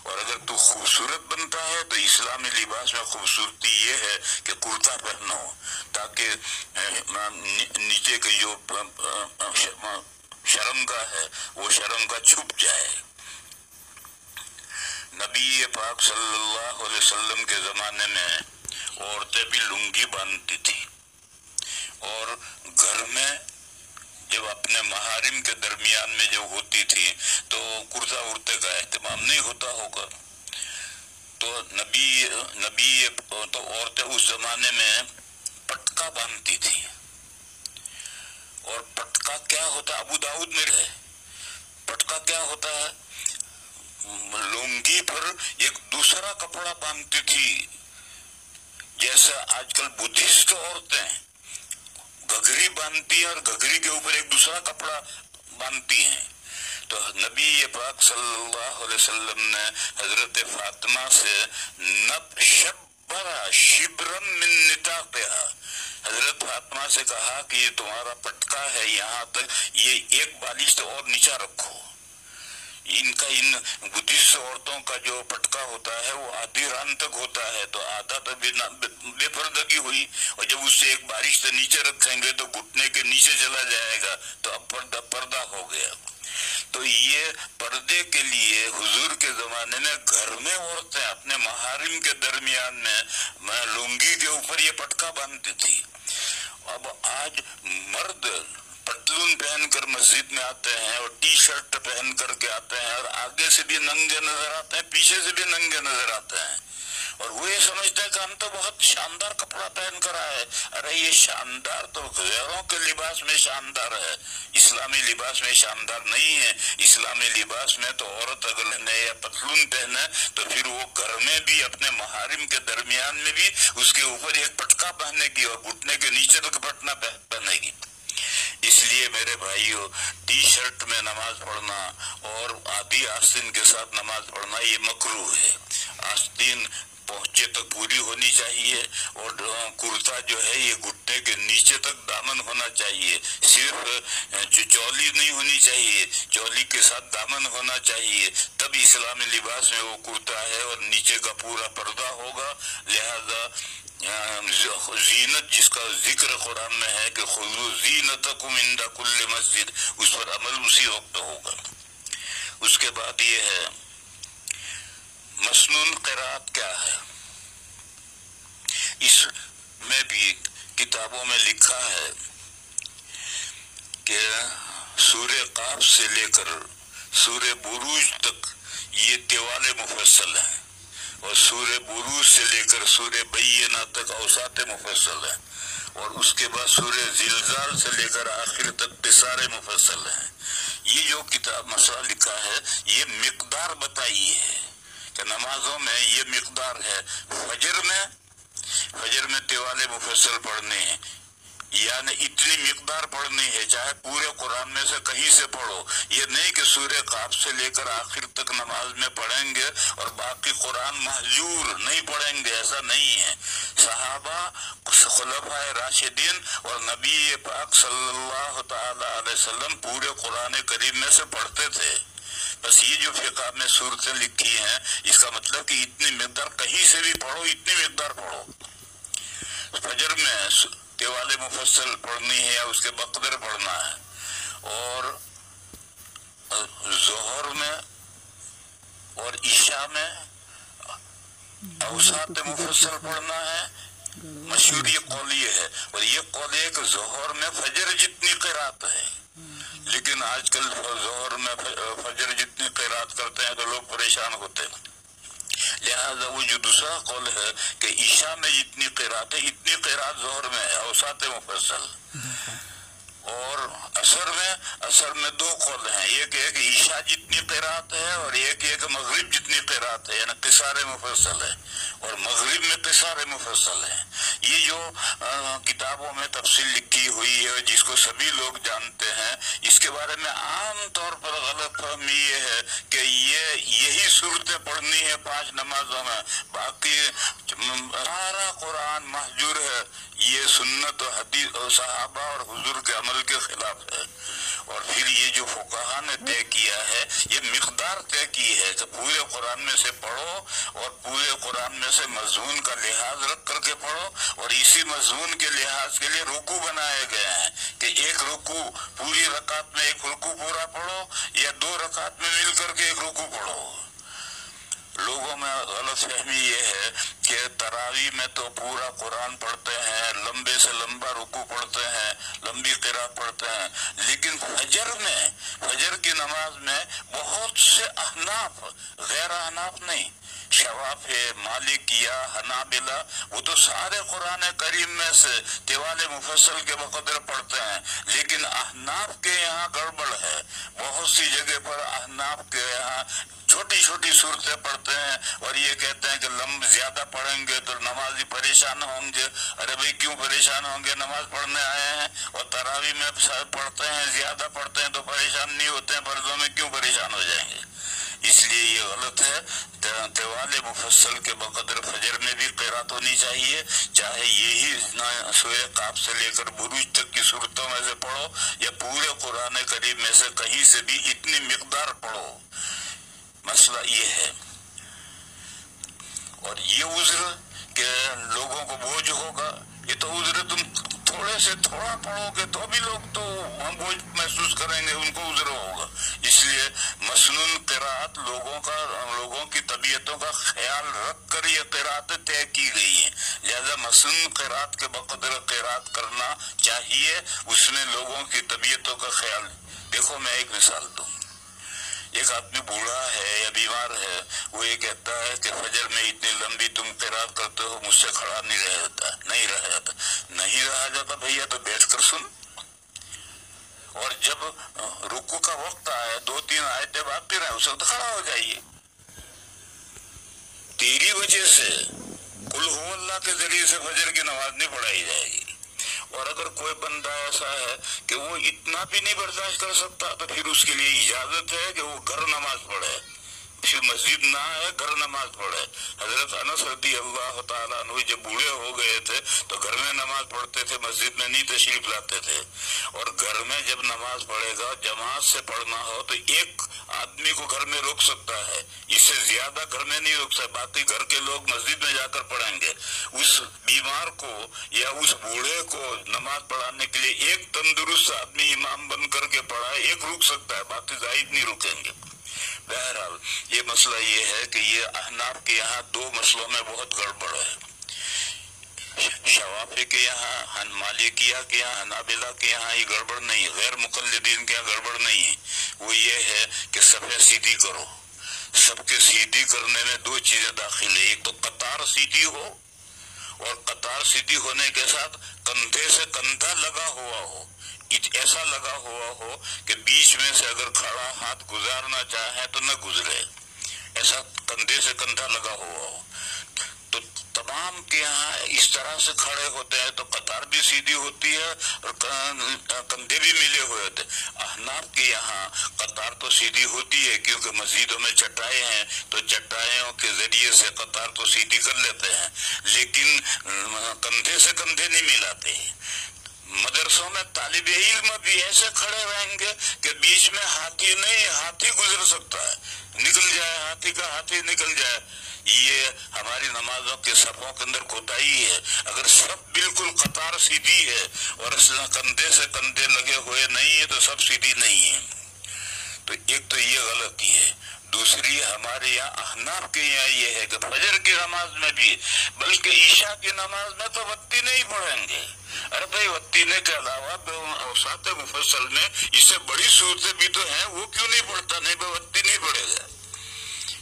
اور اگر تو خوبصورت بنتا ہے تو اسلامی لباس میں خوبصورتی یہ ہے کہ کرتا پہنو تاکہ نیچے کے جو شرم کا ہے وہ شرم کا چھپ جائے. نبی پاک صلی اللہ علیہ وسلم کے زمانے میں عورتیں بھی لنگی باندھتی تھی، اور گھر میں جب اپنے محارم کے درمیان میں جب ہوتی تھی تو کرتا ورتے کا اہتمام نہیں ہوتا ہوگا. تو نبی تو عورتیں اس زمانے میں پٹکا باندھتی تھی. اور پٹکا کیا ہوتا ہے؟ ابو داؤد میں ہے. پٹکا کیا ہوتا ہے؟ لنگی پر ایک دوسرا کپڑا باندھتی تھی. جیسے آج کل بدھسٹ عورتیں گھگری باندھتی ہیں اور گھگری کے اوپر ایک دوسرا کپڑا باندھتی ہیں. تو نبی پاک صلی اللہ علیہ وسلم نے حضرت فاطمہ سے شبرم من نطاقها، حضرت فاطمہ سے کہا کہ یہ تمہارا پٹکا ہے، یہاں تک یہ ایک بالش تو اور نیچا رکھو. ان بدھسٹ عورتوں کا جو پٹکا ہوتا ہے وہ آدھی ران تک ہوتا ہے، تو آدھا تو بے پردگی ہوئی، اور جب اس سے ایک بارش سے نیچے رکھیں گے تو گھٹنے کے نیچے چلا جائے گا، تو اب پردہ ہو گیا. تو یہ پردے کے لیے حضور کے زمانے میں گھر میں عورتیں اپنے محارم کے درمیان میں لنگی کے اوپر یہ پٹکا باندھتی تھی. اب آج مرد پتلون پہن کر مسجد میں آتے ہیں اور ٹی شرٹ پہن کر کے آتے ہیں، اور آگے سے بھی ننگے نظر آتے ہیں، پیچھے سے بھی ننگے نظر آتے ہیں، اور وہ یہ سمجھتا ہے کہ ہم تو بہت شاندار کپڑا پہن کر آئے. ارے یہ شاندار تو غیروں کے لباس میں شاندار ہے، اسلامی لباس میں شاندار نہیں ہے. اسلامی لباس میں تو عورت اگر نیا پتلون پہنے تو پھر وہ گھر میں بھی اپنے محارم کے درمیان میں بھی اس کے اوپر ایک پٹکا پہنے گی اور گھٹنے کے نیچے تک پٹنا پہنے گی. اس لیے میرے بھائیو، ٹی شرٹ میں نماز پڑھنا اور آدھی آستین کے ساتھ نماز پڑھنا یہ مکروہ ہے. آستین پہنچے تک پوری ہونی چاہیے، اور کرتا جو ہے یہ گھٹنے کے نیچے تک دامن ہونا چاہیے. صرف چولی نہیں ہونی چاہیے، چولی کے ساتھ دامن ہونا چاہیے، تب اسلامی لباس میں وہ کرتا ہے، اور نیچے کا پورا پردہ ہوگا. لہذا زینت جس کا ذکر قرآن میں ہے کہ خذوا زینتکم عند کل مسجد، اس پر عمل اسی وقت ہوگا. اس کے بعد یہ ہے مسنون قرات کیا ہے. اس میں بھی کتابوں میں لکھا ہے کہ سورہ قاف سے لے کر سورہ بروج تک یہ طوال مفصل ہیں، اور سورہ بروج سے لے کر سورہ بینہ تک اوساط مفصل ہیں، اور اس کے بعد سورہ زلزال سے لے کر آخر تک قصار مفصل ہیں. یہ جو کتاب مسئلہ لکھا ہے یہ مقدار بتائی ہے کہ نمازوں میں یہ مقدار ہے. فجر میں طوال مفصل پڑھنے ہیں، یعنی اتنی مقدار پڑھنی ہے، چاہے پورے قرآن میں سے کہیں سے پڑھو. یہ نہیں کہ سورہ قاف سے لے کر آخر تک نماز میں پڑھیں گے اور باقی قرآن مہجور نہیں پڑھیں گے، ایسا نہیں ہے. صحابہ، خلفائے راشدین اور نبی پاک صلی اللہ تعالی علیہ وسلم پورے قرآن کریم میں سے پڑھتے تھے. بس یہ جو فقہ میں صورتیں لکھی ہیں اس کا مطلب کہ اتنی مقدار کہیں سے بھی پڑھو، اتنی مقدار پڑھو. فجر میں طوال مفصل پڑھنی ہے یا اس کے بقدر پڑھنا ہے، اور ظہر میں اور عشاء میں اوساط مفصل پڑھنا ہے. مشہور یہ قول یہ ہے، اور یہ قول ہے کہ ظہر میں فجر جتنی قرات ہے، لیکن آج کل ظہر میں فجر جتنی قرات کرتے ہیں تو لوگ پریشان ہوتے ہیں. لہذا وہ جو دوسرا قول ہے کہ عشاء میں جتنی قرات ہے اتنی قرات ظہر میں ہے، اوساط مفصل. اور اثر میں دو قول ہیں، ایک ہے کہ عشاء جتنی قرات ہے، اور ایک ہے کہ مغرب جتنی قرات ہے، یعنی قصار مفصل ہے، اور مغرب میں قصار مفصل ہے. یہ جو کتابوں میں تفصیل لکھی ہوئی ہے جس کو سبھی لوگ جانتے ہیں، اس کے بارے میں عام طور پر غلط فہمی یہ ہے کہ یہی صورتیں پڑھنی ہے 5 نمازوں میں، باقی سارا قرآن مہجور ہے. یہ سنت و حدیث اور صحابہ اور حضور کے عمل کے خلاف ہے. اور پھر یہ جو فقہا نے طے کیا ہے، یہ مقدار طے کی ہے کہ پورے قرآن میں سے پڑھو، اور پورے قرآن میں سے مضمون کا لحاظ رکھ کر کے پڑھو، اور اسی مضمون کے لحاظ کے لیے رکوع بنائے گئے ہیں کہ ایک رکوع پوری رکعت میں ایک رکوع پورا پڑھو، یا 2 رکعت میں مل کر کے ایک رکوع پڑھو. لوگوں میں غلط فہمی یہ ہے کہ تراویح میں تو پورا قرآن پڑھتے ہیں، لمبے سے لمبا رکوع پڑھتے ہیں، لمبی قرات پڑھتے ہیں، لیکن فجر کی نماز میں بہت سے احناف، غیر احناف نہیں، शवाफे, मालिकिया, हनाबिला, वो तो सारे कुरान करीम में से तिवाले मुफस्सल के बकदर पढ़ते हैं, लेकिन अहनाफ के यहाँ गड़बड़ है। बहुत सी जगह पर अहनाफ के यहाँ छोटी छोटी सूरतें पढ़ते हैं और ये कहते हैं कि लंब ज्यादा पढ़ेंगे तो नमाजी परेशान होंगे। अरे भाई क्यों परेशान होंगे, नमाज पढ़ने आए हैं और तरावी में पढ़ते हैं, ज्यादा पढ़ते हैं तो परेशान नहीं होते हैं, फर्जों में क्यों परेशान हो जाएंगे। इसलिए ये गलत है। तिवाले मुफस्सल के बकदर फजर में भी क़िरात होनी चाहिए, चाहे यही सूरह काफ से लेकर बुरूज तक की सूरतों में से पढ़ो या पूरे कुरान करीम में से कहीं से भी इतनी मिकदार पढ़ो। मसला ये है। और ये उज्र के लोगों को बोझ होगा, ये तो उज्र तुम थोड़े से थोड़ा पढ़ोगे तो भी लोग तो बोझ महसूस करेंगे, उनको उज्र होगा। इसलिए मसनून क़िरात लोगों की तबीयतों का ख्याल रख कर ये क़िरात तय की गई है। लिहाजा मसनून क़िरात के बकदर क़िरात करना चाहिए, उसमें लोगों की तबीयतों का ख्याल। देखो मैं एक मिसाल दूं, एक आदमी बूढ़ा है या बीमार है, वो ये कहता है कि फजर में इतनी लंबी तुम क़िरात करते हो, मुझसे खड़ा नहीं रहा जाता भैया, तो बैठ कर सुन। और जब रुकू का वक्त आए, 2-3 आयतें बाकी रहे, उस वक्त खड़ा हो जाइए। तेरी वजह से कुल हु अल्लाह के जरिए से फजर की नमाज नहीं पढ़ाई जाएगी। और अगर कोई बंदा ऐसा है कि वो इतना भी नहीं बर्दाश्त कर सकता, तो फिर उसके लिए इजाजत है कि वो घर नमाज पढ़े, फिर मस्जिद ना है, घर नमाज पढ़े। हजरत अनस रज़ी अल्लाह ताला अन्हु जब बूढ़े हो गए थे तो घर में नमाज पढ़ते थे, मस्जिद में नहीं तशरीफ लाते थे। और घर में जब नमाज पढ़ेगा, जमात से पढ़ना हो तो एक आदमी को घर में रोक सकता है, इससे ज्यादा घर में नहीं रोक सकता। बाकी घर के लोग मस्जिद में जाकर पढ़ेंगे। उस बीमार को या उस बूढ़े को नमाज पढ़ाने के लिए एक तंदुरुस्त आदमी इमाम बन करके पढ़ाए, एक रुक सकता है, बाकी जाहिद नहीं रुकेंगे। बहरहाल ये मसला ये है कि ये अहनाफ के यहाँ 2 मसलों में बहुत गड़बड़ है। शवाफे के यहाँ, मालिकिया के यहाँ, हनाबिला के यहाँ ये गड़बड़ नहीं है, गैर मुकल्लिदीन के यहाँ गड़बड़ नहीं है। वो ये है कि सफ़े सीधी करो। सबके सीधी करने में 2 चीजें दाखिल है, एक तो कतार सीधी हो, और कतार सीधी होने के साथ कंधे से कंधा लगा हुआ हो, ऐसा लगा हुआ हो कि बीच में से अगर खड़ा हाथ गुजारना चाहे तो न गुजरे, ऐसा कंधे से कंधा लगा हुआ हो। तो तमाम के यहाँ इस तरह से खड़े होते हैं तो कतार भी सीधी होती है और कंधे भी मिले हुए होते। अहनाफ के यहाँ कतार तो सीधी होती है, क्योंकि मस्जिदों में चटाई हैं तो चटाइयों के जरिए से कतार तो सीधी कर लेते हैं, लेकिन कंधे से कंधे नहीं मिलाते। मदरसों में तालिबे इल्म भी ऐसे खड़े रहेंगे कि बीच में हाथी नहीं, हाथी गुजर सकता है, निकल जाए, हाथी का हाथी निकल जाए। ये हमारी नमाजों के सफों के अंदर कोताही है। अगर सब बिल्कुल कतार सीधी है और कंधे से कंधे लगे हुए नहीं है तो सब सीधी नहीं है। तो एक तो ये गलती है। दूसरी हमारे यहाँ अहनाफ के यहाँ ये है कि फजर की नमाज में भी, बल्कि ईशा की नमाज में तो वत्ती नहीं पढ़ेंगे। अरे भाई वत्तीने के अलावा औसात मुफस्सल में इससे बड़ी सूरतें भी तो हैं, वो क्यों नहीं पढ़ता? नहीं भाई वत्ती नहीं पढ़ेगा,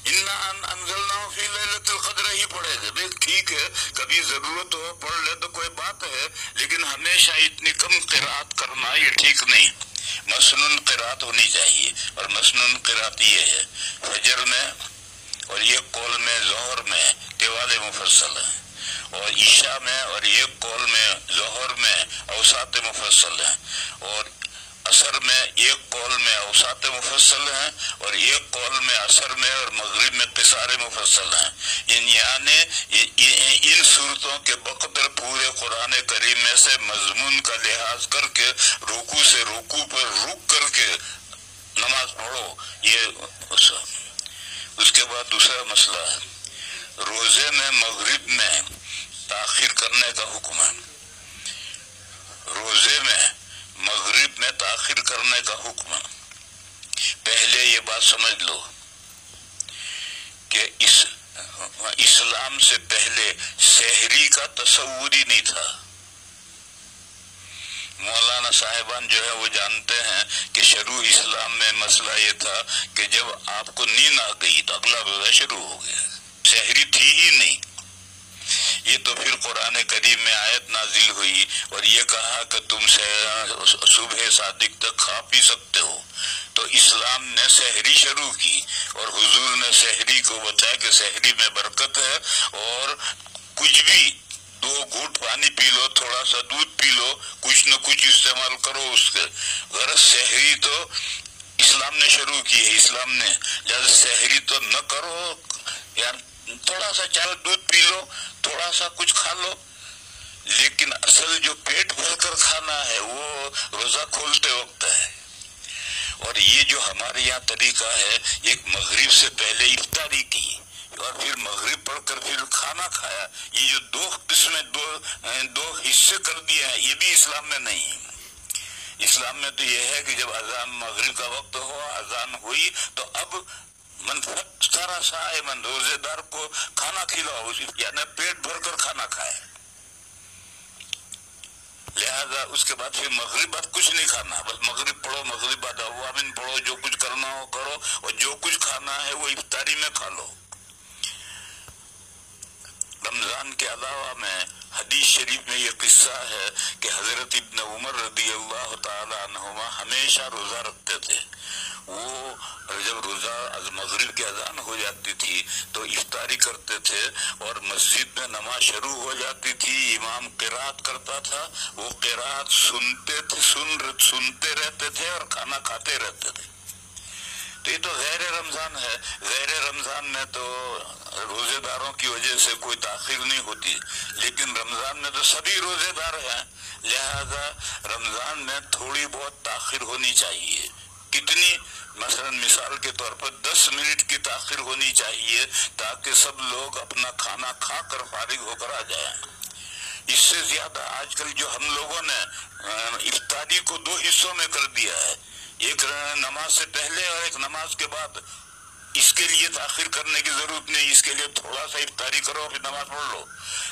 इन्ना अंज़लनाहु फी लैलतिल क़द्र ही पढ़ेगा। भाई ठीक है, कभी जरूरत हो पढ़ ले तो कोई बात है, लेकिन हमेशा इतनी कम क़िराअत करना ये ठीक नहीं। मसनून क़िराअत होनी चाहिए, और मसनून क़िराअत ये है फजर में और ये कौल में ज़ोहर में तिवाले मुफस्सल है, और ईशा में और ये कौल में ज़ोहर में औसात मुफस्सल है, और असर में एक कौल में औसात मुफस्सल हैं, और एक कौल में असर में और मगरिब में क़िसारे मुफस्सल हैं। इन सूरतों के बकदर पूरे कुरान करीम में से मजमून का लिहाज करके रुकू से रुकू पर रुक करके नमाज पढ़ो। ये उसके बाद दूसरा मसला है, रोजे में मगरिब में ताखिर करने का हुक्म है। रोजे में मगरिब में ताखिर करने का हुक्म। पहले ये बात समझ लो कि इस्लाम से पहले सहरी का तसव्वुर ही नहीं था। मौलाना साहिबान जो है वो जानते हैं कि शुरू इस्लाम में मसला ये था कि जब आपको नींद आ गई तो अगला रोजा शुरू हो गया। सहरी थी ही नहीं। ये तो फिर कुरान करीम में आयत नाजिल हुई और ये कहा कि तुम सुबह सादिक तक खा पी सकते हो। तो इस्लाम ने सहरी शुरू की और हुजूर ने सहरी को बताया कि सहरी में बरकत है और कुछ भी 2 घूंट पानी पी लो, थोड़ा सा दूध पी लो, कुछ न कुछ इस्तेमाल करो उसके। गरज सहरी तो इस्लाम ने शुरू की है, इस्लाम ने जब सहरी तो न करो यार, थोड़ा सा चाय दूध पी लो, थोड़ा सा कुछ खा लो, लेकिन असल जो पेट भरकर खाना है वो रोजा खोलते वक्त है। और ये जो हमारे यहाँ तरीका है, एक मगरिब से पहले इफ्तारी की और फिर मगरिब पढ़कर फिर खाना खाया, ये जो 2 किस्में, दो हिस्से कर दिए हैं, ये भी इस्लाम में नहीं है। इस्लाम में तो ये है कि जब अजान मगरिब का वक्त हो, अजान हुई तो अब मन सारा साए मन रोजेदार को खाना खिलाओ, यानी पेट भरकर खाना खाए। लिहाजा उसके बाद फिर मगरिब बाद कुछ नहीं खाना, बस मगरिब पढ़ो, मगरिब बाद अवामिन पढ़ो, जो कुछ करना हो करो और जो कुछ खाना है वो इफ्तारी में खा लो। रमजान के अलावा में हदीस शरीफ में ये किस्सा है कि हजरत इब्न उमर रदी अल्लाह ताला अन्हुमा हमेशा रोजा रखते थे। वो जब रोजा मगरिब की अजान हो जाती थी तो इफ्तारी करते थे और मस्जिद में नमाज शुरू हो जाती थी, इमाम किरात करता था, वो किरात सुनते रहते थे और खाना खाते रहते थे। तो ये तो गैर रमजान है। गैर रमजान में तो रोजेदारों की वजह से कोई ताखिर नहीं होती, लेकिन रमजान में तो सभी रोजेदार हैं, लिहाजा रमजान में थोड़ी बहुत ताखिर होनी चाहिए। कितनी? मसलन मिसाल के तौर पर 10 मिनट की ताखिर होनी चाहिए ताकि सब लोग अपना खाना खाकर फारिग होकर आ जाएं। इससे ज्यादा आजकल जो हम लोगों ने इफ्तारी को 2 हिस्सों में कर दिया है, एक नमाज से पहले और एक नमाज के बाद। इसके लिए ताखिर करने की जरूरत नहीं, इसके लिए थोड़ा सा इफ्तारी करो फिर नमाज पढ़ लो।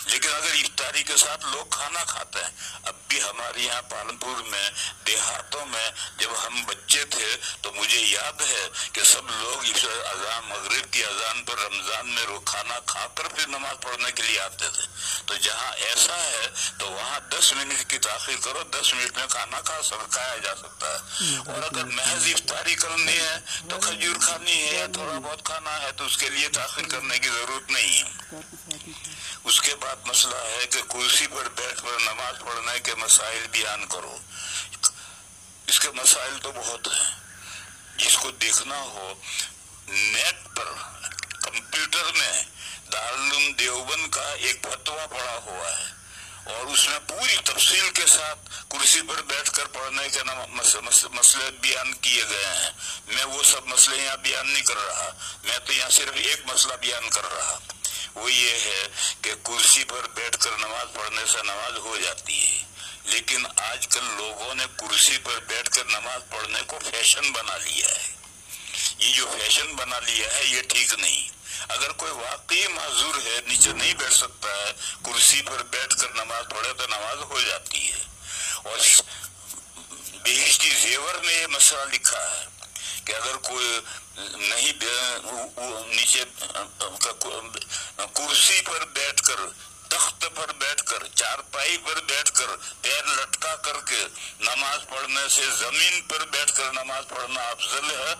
लेकिन अगर इफ्तारी के साथ लोग खाना खाते हैं, अब भी हमारे यहाँ पालनपुर में देहातों में जब हम बच्चे थे तो मुझे याद है कि सब लोग अजान मगरिब की अजान पर रमजान में खाना खाकर फिर नमाज पढ़ने के लिए आते थे। तो जहाँ ऐसा है तो वहाँ 10 मिनट की ताखिर करो, 10 मिनट में खाना खाया जा सकता है। और अगर महज इफ्तारी करनी है तो खजूर खानी है या थोड़ा बहुत खाना है तो उसके लिए ताखिर करने की जरूरत नहीं है। उसके बाद मसला है कि कुर्सी पर बैठकर नमाज पढ़ने के मसाइल बयान करो। इसके मसाइल तो बहुत हैं, जिसको देखना हो नेट पर कंप्यूटर में दारुल देवबंद का एक फतवा पड़ा हुआ है और उसमें पूरी तफसील के साथ कुर्सी पर बैठकर पढ़ने के मसले बयान किए गए हैं। मैं वो सब मसले यहाँ बयान नहीं कर रहा, मैं तो यहाँ सिर्फ एक मसला बयान कर रहा। वो ये है कि कुर्सी पर बैठकर नमाज पढ़ने से नमाज हो जाती है, लेकिन आजकल लोगों ने कुर्सी पर बैठकर नमाज पढ़ने को फैशन बना लिया है। ये जो फैशन बना लिया है ये ठीक नहीं। अगर कोई वाकई माजूर है, नीचे नहीं बैठ सकता है, कुर्सी पर बैठकर नमाज पढ़े तो नमाज हो जाती है। और बेहिश्ती जेवर में ये मसला लिखा है कि अगर कोई नहीं नीचे कुर्सी पर बैठकर, तख्त पर बैठकर, चारपाई पर बैठकर पैर लटका करके नमाज पढ़ने से जमीन पर बैठकर नमाज पढ़ना अफजल है,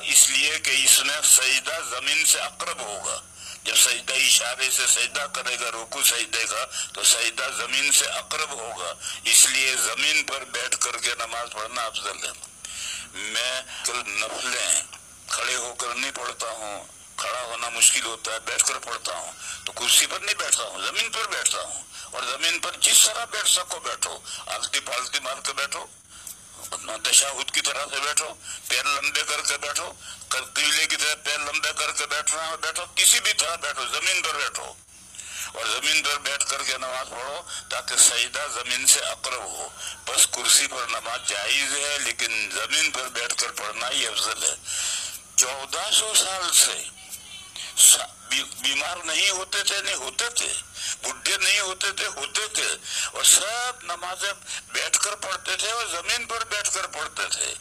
इसलिए कि इसमें सजदा जमीन से अकरब होगा। जब सजदा इशारे से सजदा करेगा रुकू सजदे का तो सजदा जमीन से अकरब होगा, इसलिए जमीन पर बैठ करके नमाज पढ़ना अफजल है। मैं कल नफलें खड़े होकर नहीं पढ़ता हूँ, खड़ा होना मुश्किल होता है, बैठकर पढ़ता हूँ। तो कुर्सी पर नहीं बैठता हूँ, जमीन पर बैठता हूँ। और जमीन पर जिस तरह बैठ सको बैठो, आलती पालती मार के बैठो, तशहुद की तरह से बैठो, पैर लंबे करके बैठो, कबीले की तरह पैर लंबे करके बैठना है बैठो, किसी भी तरह बैठो, जमीन पर बैठो और जमीन पर बैठ करके नमाज पढ़ो ताकि सजदा जमीन से अकरब हो। बस कुर्सी पर नमाज जायज है, लेकिन जमीन पर बैठकर पढ़ना ही अफजल है। 1400 साल से बीमार नहीं होते थे, नहीं होते थे, बुढ़े नहीं होते थे, होते थे, और सब नमाजें बैठकर पढ़ते थे और जमीन पर बैठकर पढ़ते थे।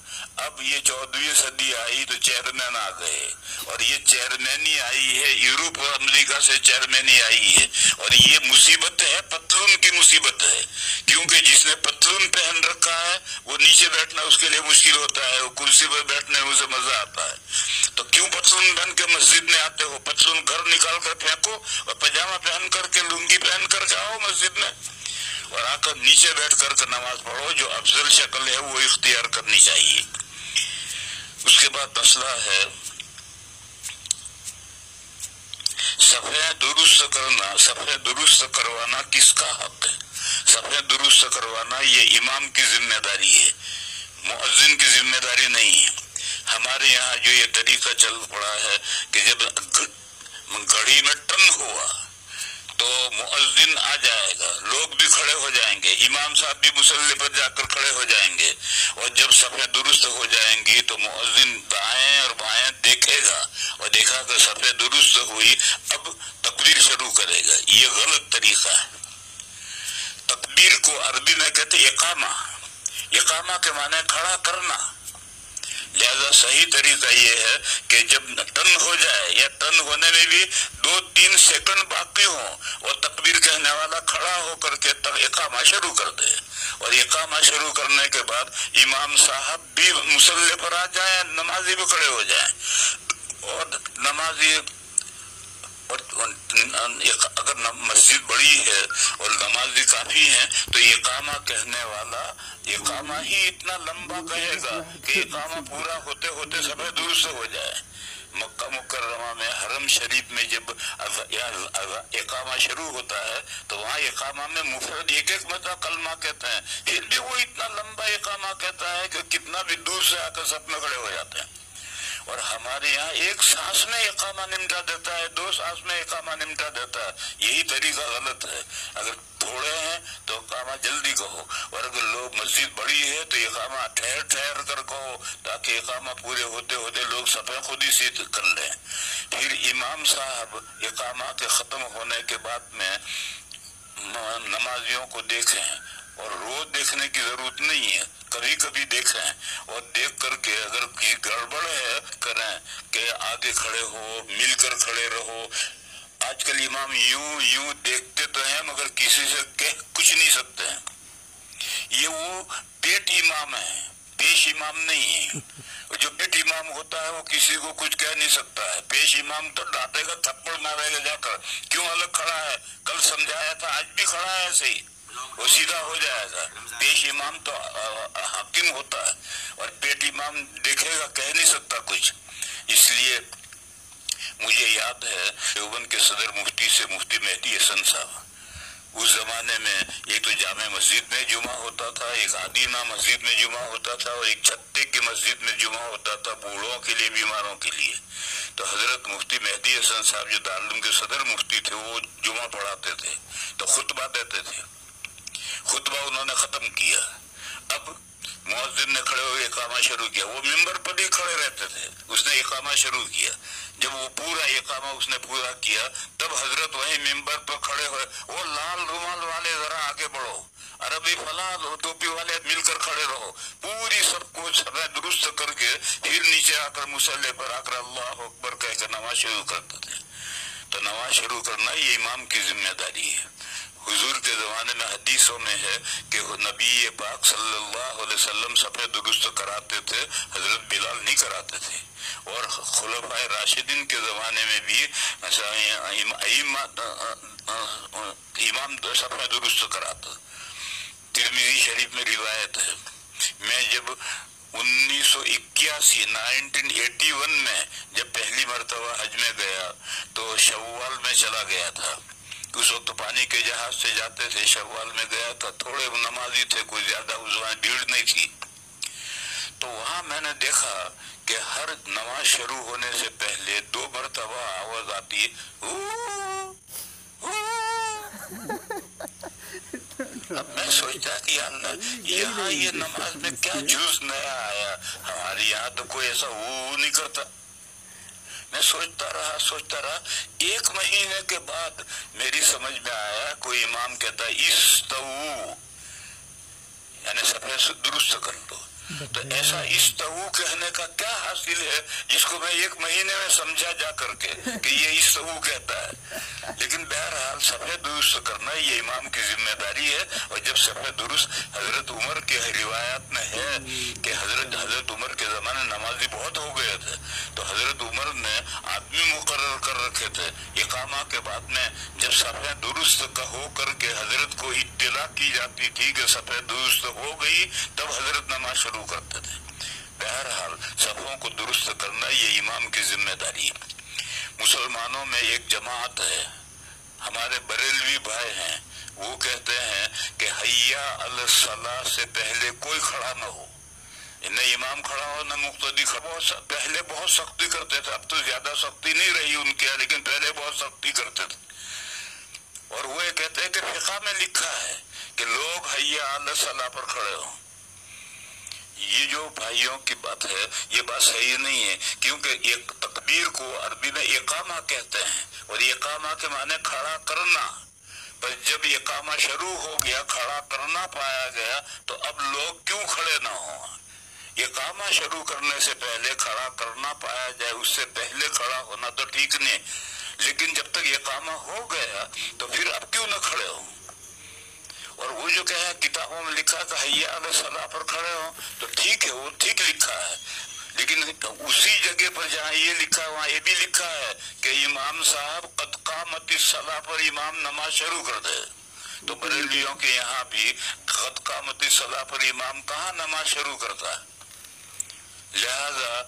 अब ये 14वीं सदी आई तो चेयरमैन आ गए और ये चेयरमैनी आई है यूरोप और अमेरिका तरह से चेयरमैनी आई है। और ये मुसीबत है, पतलून की मुसीबत है, क्योंकि जिसने पतलून पहन रखा है वो नीचे बैठना उसके लिए मुश्किल होता है, वो कुर्सी पर बैठने में उसे मजा आता है। तो क्यों पतलून पहन के मस्जिद में आते हो? पतलून घर निकाल कर फेंको और पजामा पहन करके, लुंगी पहन कर आओ मस्जिद में और आकर नीचे बैठ कर नमाज पढ़ो। जो अफजल शक्ल है वो इख्तियार करनी चाहिए। उसके बाद मसला है सफे दुरुस्त करना। सफे दुरुस्त करवाना किसका हक है? सफे दुरुस्त करवाना ये इमाम की जिम्मेदारी है, मुअज्जिन की जिम्मेदारी नहीं है। हमारे यहाँ जो ये तरीका चल पड़ा है कि जब घड़ी में टन हुआ तो मुअज्जिन आ जाएगा, लोग भी खड़े हो जाएंगे, इमाम साहब भी मुसल्ले पर जाकर खड़े हो जाएंगे और जब सफे दुरुस्त हो जाएंगी तो मुअज्जिन दाएं और बाएं देखेगा और देखा कि सफे दुरुस्त हुई, अब तकबीर शुरू करेगा। ये गलत तरीका है। तकबीर को अरबी में कहते इकामा। इकामा के माने खड़ा करना। लिहाजा सही तरीका ये है कि जब टन हो जाए या टन होने में भी 2-3 सेकंड बाकी हो और तकबीर कहने वाला खड़ा होकर के तब इकामा शुरू कर दे और इकामा शुरू करने के बाद इमाम साहब भी मुसल्ले पर आ जाए, नमाजी भी खड़े हो जाए और नमाजी और अगर मस्जिद बड़ी है और नमाजी काफी है तो इकामा कहने वाला इकामा ही इतना लंबा कहेगा कि इकामा पूरा होते होते सफे दुरुस्त हो जाए। मक्का मुकर्रमा में हरम शरीफ में जब इकामा शुरू होता है तो वहाँ इकामा में मुफरद एक मतलब कलमा कहते हैं, फिर भी वो इतना लंबा इकामा कहता है कि कितना भी दूर से आकर सब में खड़े हो जाते हैं। और हमारे यहाँ एक सांस में इकामा निमटा देता है, 2 सांस में इकामा निमटा देता है। यही तरीका गलत है। अगर थोड़े हैं तो इकामा जल्दी कहो और अगर लोग मस्जिद बड़ी है तो इकामा ठहर ठहर कर कहो ताकि इकामा पूरे होते होते लोग सफे खुद ही सीध कर लें। फिर इमाम साहब इकामा के खत्म होने के बाद में नमाजियों को देखें और रोज देखने की जरूरत नहीं है, कभी कभी देखें और देख करके अगर कोई गड़बड़ है करें कि आगे खड़े हो, मिलकर खड़े रहो। आजकल इमाम यूं देखते तो हैं मगर किसी से कह कुछ नहीं सकते हैं। ये वो पेट इमाम है, पेश इमाम नहीं है। जो पेट इमाम होता है वो किसी को कुछ कह नहीं सकता है। पेश इमाम तो डांटेगा, थप्पड़ मारेगा जाकर, क्यों अलग खड़ा है, कल समझाया था, आज भी खड़ा है ऐसे ही, वो सीधा हो जाएगा। पेश इमाम तो हाकिम होता है और पेट इमाम देखेगा, कह नहीं सकता कुछ। इसलिए मुझे याद है देवबंद के सदर मुफ्ती से मुफ्ती मेहदी हसन साहब, उस जमाने में एक तो जामे मस्जिद में जुमा होता था, एक आदीना मस्जिद में जुमा होता था और एक छत्ते की मस्जिद में जुमा होता था बूढ़ों के लिए, बीमारों के लिए। तो हजरत मुफ्ती मेहदी हसन साहब जो दारुल के सदर मुफ्ती थे वो जुमा पढ़ाते थे तो खुतबा देते थे। खुतबा उन्होंने खत्म किया, अब मुअज्जिन ने खड़े होकर इकामा शुरू किया। वो मिंबर पर ही खड़े रहते थे, उसने इकामा शुरू किया। जब वो पूरा इकामा उसने पूरा किया तब हजरत वहीं मिंबर पर खड़े हुए, वो लाल रुमाल वाले जरा आगे बढ़ो, अरबी फलाल टोपी वाले मिलकर खड़े रहो, पूरी सबको सफे दुरुस्त करके फिर नीचे आकर मुसल्ले पर आकर अल्लाह अकबर कहकर नमाज शुरू करते थे। तो नमाज शुरू करना ये इमाम की जिम्मेदारी है। हुजूर के जमाने में हदीसों में है कि नबी पाक सल्लल्लाहु अलैहि वसल्लम सफे दुरुस्त कराते थे, हजरत बिलाल नहीं कराते थे। और खुलफाए राशिदीन के जमाने में भी इमाम सफे दुरुस्त कराता। तिरमिज़ी शरीफ में रिवायत है, मैं जब 1981 में जब पहली मरतबा हज में गया तो शव्वाल में चला गया था। उस वक्त पानी के जहाज से जाते थे, शव्वाल में गया था, थोड़े नमाजी थे, कोई ज्यादा उस वक्त भीड़ नहीं थी। तो वहां मैंने देखा कि हर नमाज शुरू होने से पहले 2 मरतबा आवाज आती है, अब मैं सोचता कि यहाँ ये नमाज में क्या जूस नया आया, हमारे यहाँ तो कोई ऐसा वो नहीं करता। मैं सोचता रहा, 1 महीने के बाद मेरी समझ में आया, कोई इमाम कहता है इस्तऊ, यानी सफे दुरुस्त कर दो। تو ایسا استو کہنے کا کیا حاصل ہے جس کو میں 1 مہینے میں سمجھا جا کر کے کہ یہ استو کہتا ہے؟ لیکن بہرحال صفحہ درست کرنا یہ امام کی ذمہ داری ہے. اور جب صفحہ درست حضرت عمر کے روایات میں ہے کہ حضرت عمر کے زمانے نمازی بہت ہو گئے تھے، تو حضرت عمر نے آدمی مقرر کر رکھے تھے. اقامہ کے بعد میں جب صفحہ درست ہو کر کے حضرت کو اطلاع کی جاتی تھی کہ صفحہ درست ہو گئی، تب حضرت نماز شروع کرتے تھے. بہرحال صفوں کو درست کرنا یہ امام کی ذمہ داری ہے. مسلمانوں میں ایک جماعت ہے، ہمارے بریلوی بھائی ہیں، وہ کہتے ہیں کہ حیا علی الصلاۃ سے پہلے کوئی کھڑا نہ ہو، نہ امام کھڑا ہو نہ مقتدی کھڑا ہو. پہلے بہت سختی کرتے تھے، اب تو زیادہ سختی نہیں رہی ان کے، لیکن پہلے بہت سختی کرتے تھے. اور وہ یہ کہتے ہیں کہ فقہ میں لکھا ہے کہ لوگ حیا علی الصلاۃ پر کھڑے ہوں. یہ جو بھائیوں کی بات ہے یہ بات صحیح نہیں ہے، کیونکہ ایک تکبیر کو عربی میں اقامہ کہتے ہیں، اور اقامہ کے معنی کھڑا کرنا. پر جب اقامہ شروع ہو گیا، کھڑا کرنا پایا گیا، تو اب لوگ کیوں کھڑے نہ ہوں؟ اقامہ شروع کرنے سے پہلے کھڑا کرنا پایا جائے، اس سے پہلے کھڑا ہونا تو ٹھیک نہیں، لیکن جب تک اقامہ ہو گیا تو پھر اب کیوں نہ کھڑے ہوں؟ اور وہ جو کہا کتابوں میں لکھا کہ حیا علی الصلاۃ پر کھڑے ہوں، تو ٹھیک ہے، وہ ٹھیک لکھا ہے، لیکن اسی جگہ پر جہاں یہ لکھا ہے وہاں یہ بھی لکھا ہے کہ امام صاحب قد قامت الصلاۃ پر امام نماز شروع کر دے. تو بریلویوں کے یہاں بھی قد قامت الصلاۃ پر امام کہاں نماز شروع کرتا ہے؟ لہذا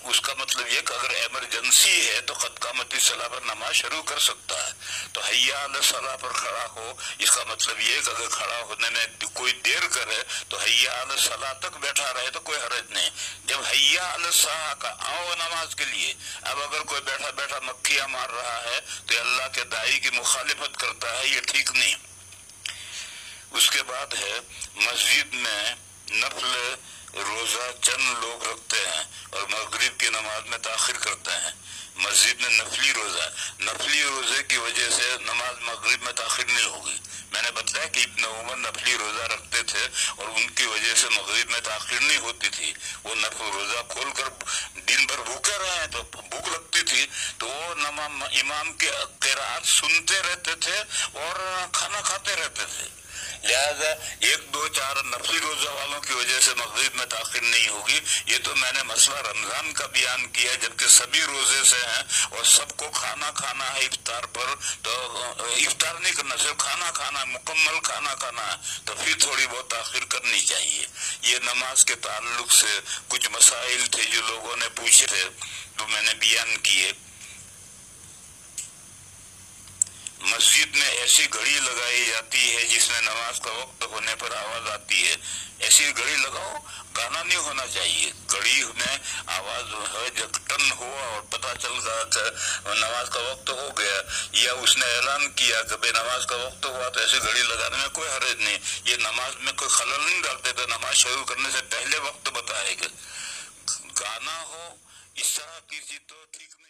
اس کا مطلب یہ کہ اگر ایمرجنسی ہے تو قد قامت الصلاۃ پر نماز شروع کر سکتا ہے. تو حیا علی الصلاۃ پر کھڑا ہو، اس کا مطلب یہ کہ اگر کھڑا ہونے میں کوئی دیر کرے تو حیا علی الصلاۃ تک بیٹھا رہے تو کوئی حرج نہیں. جب حیا علی الصلاۃ کا آؤ نماز کے لیے، اب اگر کوئی بیٹھا بیٹھا مکھیاں مار رہا ہے تو یہ اللہ کے داعی کی مخالفت کرتا ہے، یہ ٹھیک نہیں. اس کے بعد ہے مسجد میں نفل روزہ چند لوگ رکھتے ہیں اور مغرب کی نماز میں تاخیر کرتے ہیں. مسجد میں نفلی روزے کی وجہ سے نماز مغرب میں تاخیر نہیں ہوگی. میں نے بتایا کہ ابن عمر نفلی روزہ رکھتے تھے اور ان کی وجہ سے مغرب میں تاخیر نہیں ہوتی تھی. وہ نفل روزہ کھول کر دن بھر بھوکے رہے تو بھوک لگتی تھی، تو وہ امام کے قرات سنتے رہتے تھے اور کھانا کھاتے رہتے تھے. لہذا 1 2 4 نفلی روزہ والوں کی وجہ سے مغرب میں تاخیر نہیں ہوگی. یہ تو میں نے مسئلہ رمضان کا بیان کیا، جبکہ سبھی روزے سے ہیں اور سب کو کھانا کھانا ہے افطار پر، تو افطار نہیں کرنا، صرف کھانا کھانا ہے، مکمل کھانا کھانا ہے، تو پھر تھوڑی بہت تاخیر کرنی چاہیے. یہ نماز کے تعلق سے کچھ مسائل تھے جو لوگوں نے پوچھے تھے تو میں نے بیان کیے. مسجد میں ایسی گھڑی لگائی جاتی ہے جس میں نماز کا وقت ہونے پر آواز آتی ہے. ایسی گھڑی لگاؤ، گانا نہیں ہونا چاہیے. گھڑی میں آواز ہے، جب ٹن ہوا اور پتہ چل گیا کہ نماز کا وقت ہو گیا، یا اس نے اعلان کیا کہ بھئی نماز کا وقت ہوا، تو ایسی گھڑی لگانے میں کوئی حرج نہیں. یہ نماز میں کوئی خلل نہیں ڈالتے تھے، نماز شروع کرنے سے پہلے وقت بتائے گا. گانا ہو اس طرح کی چیز تو ٹھیک نہیں.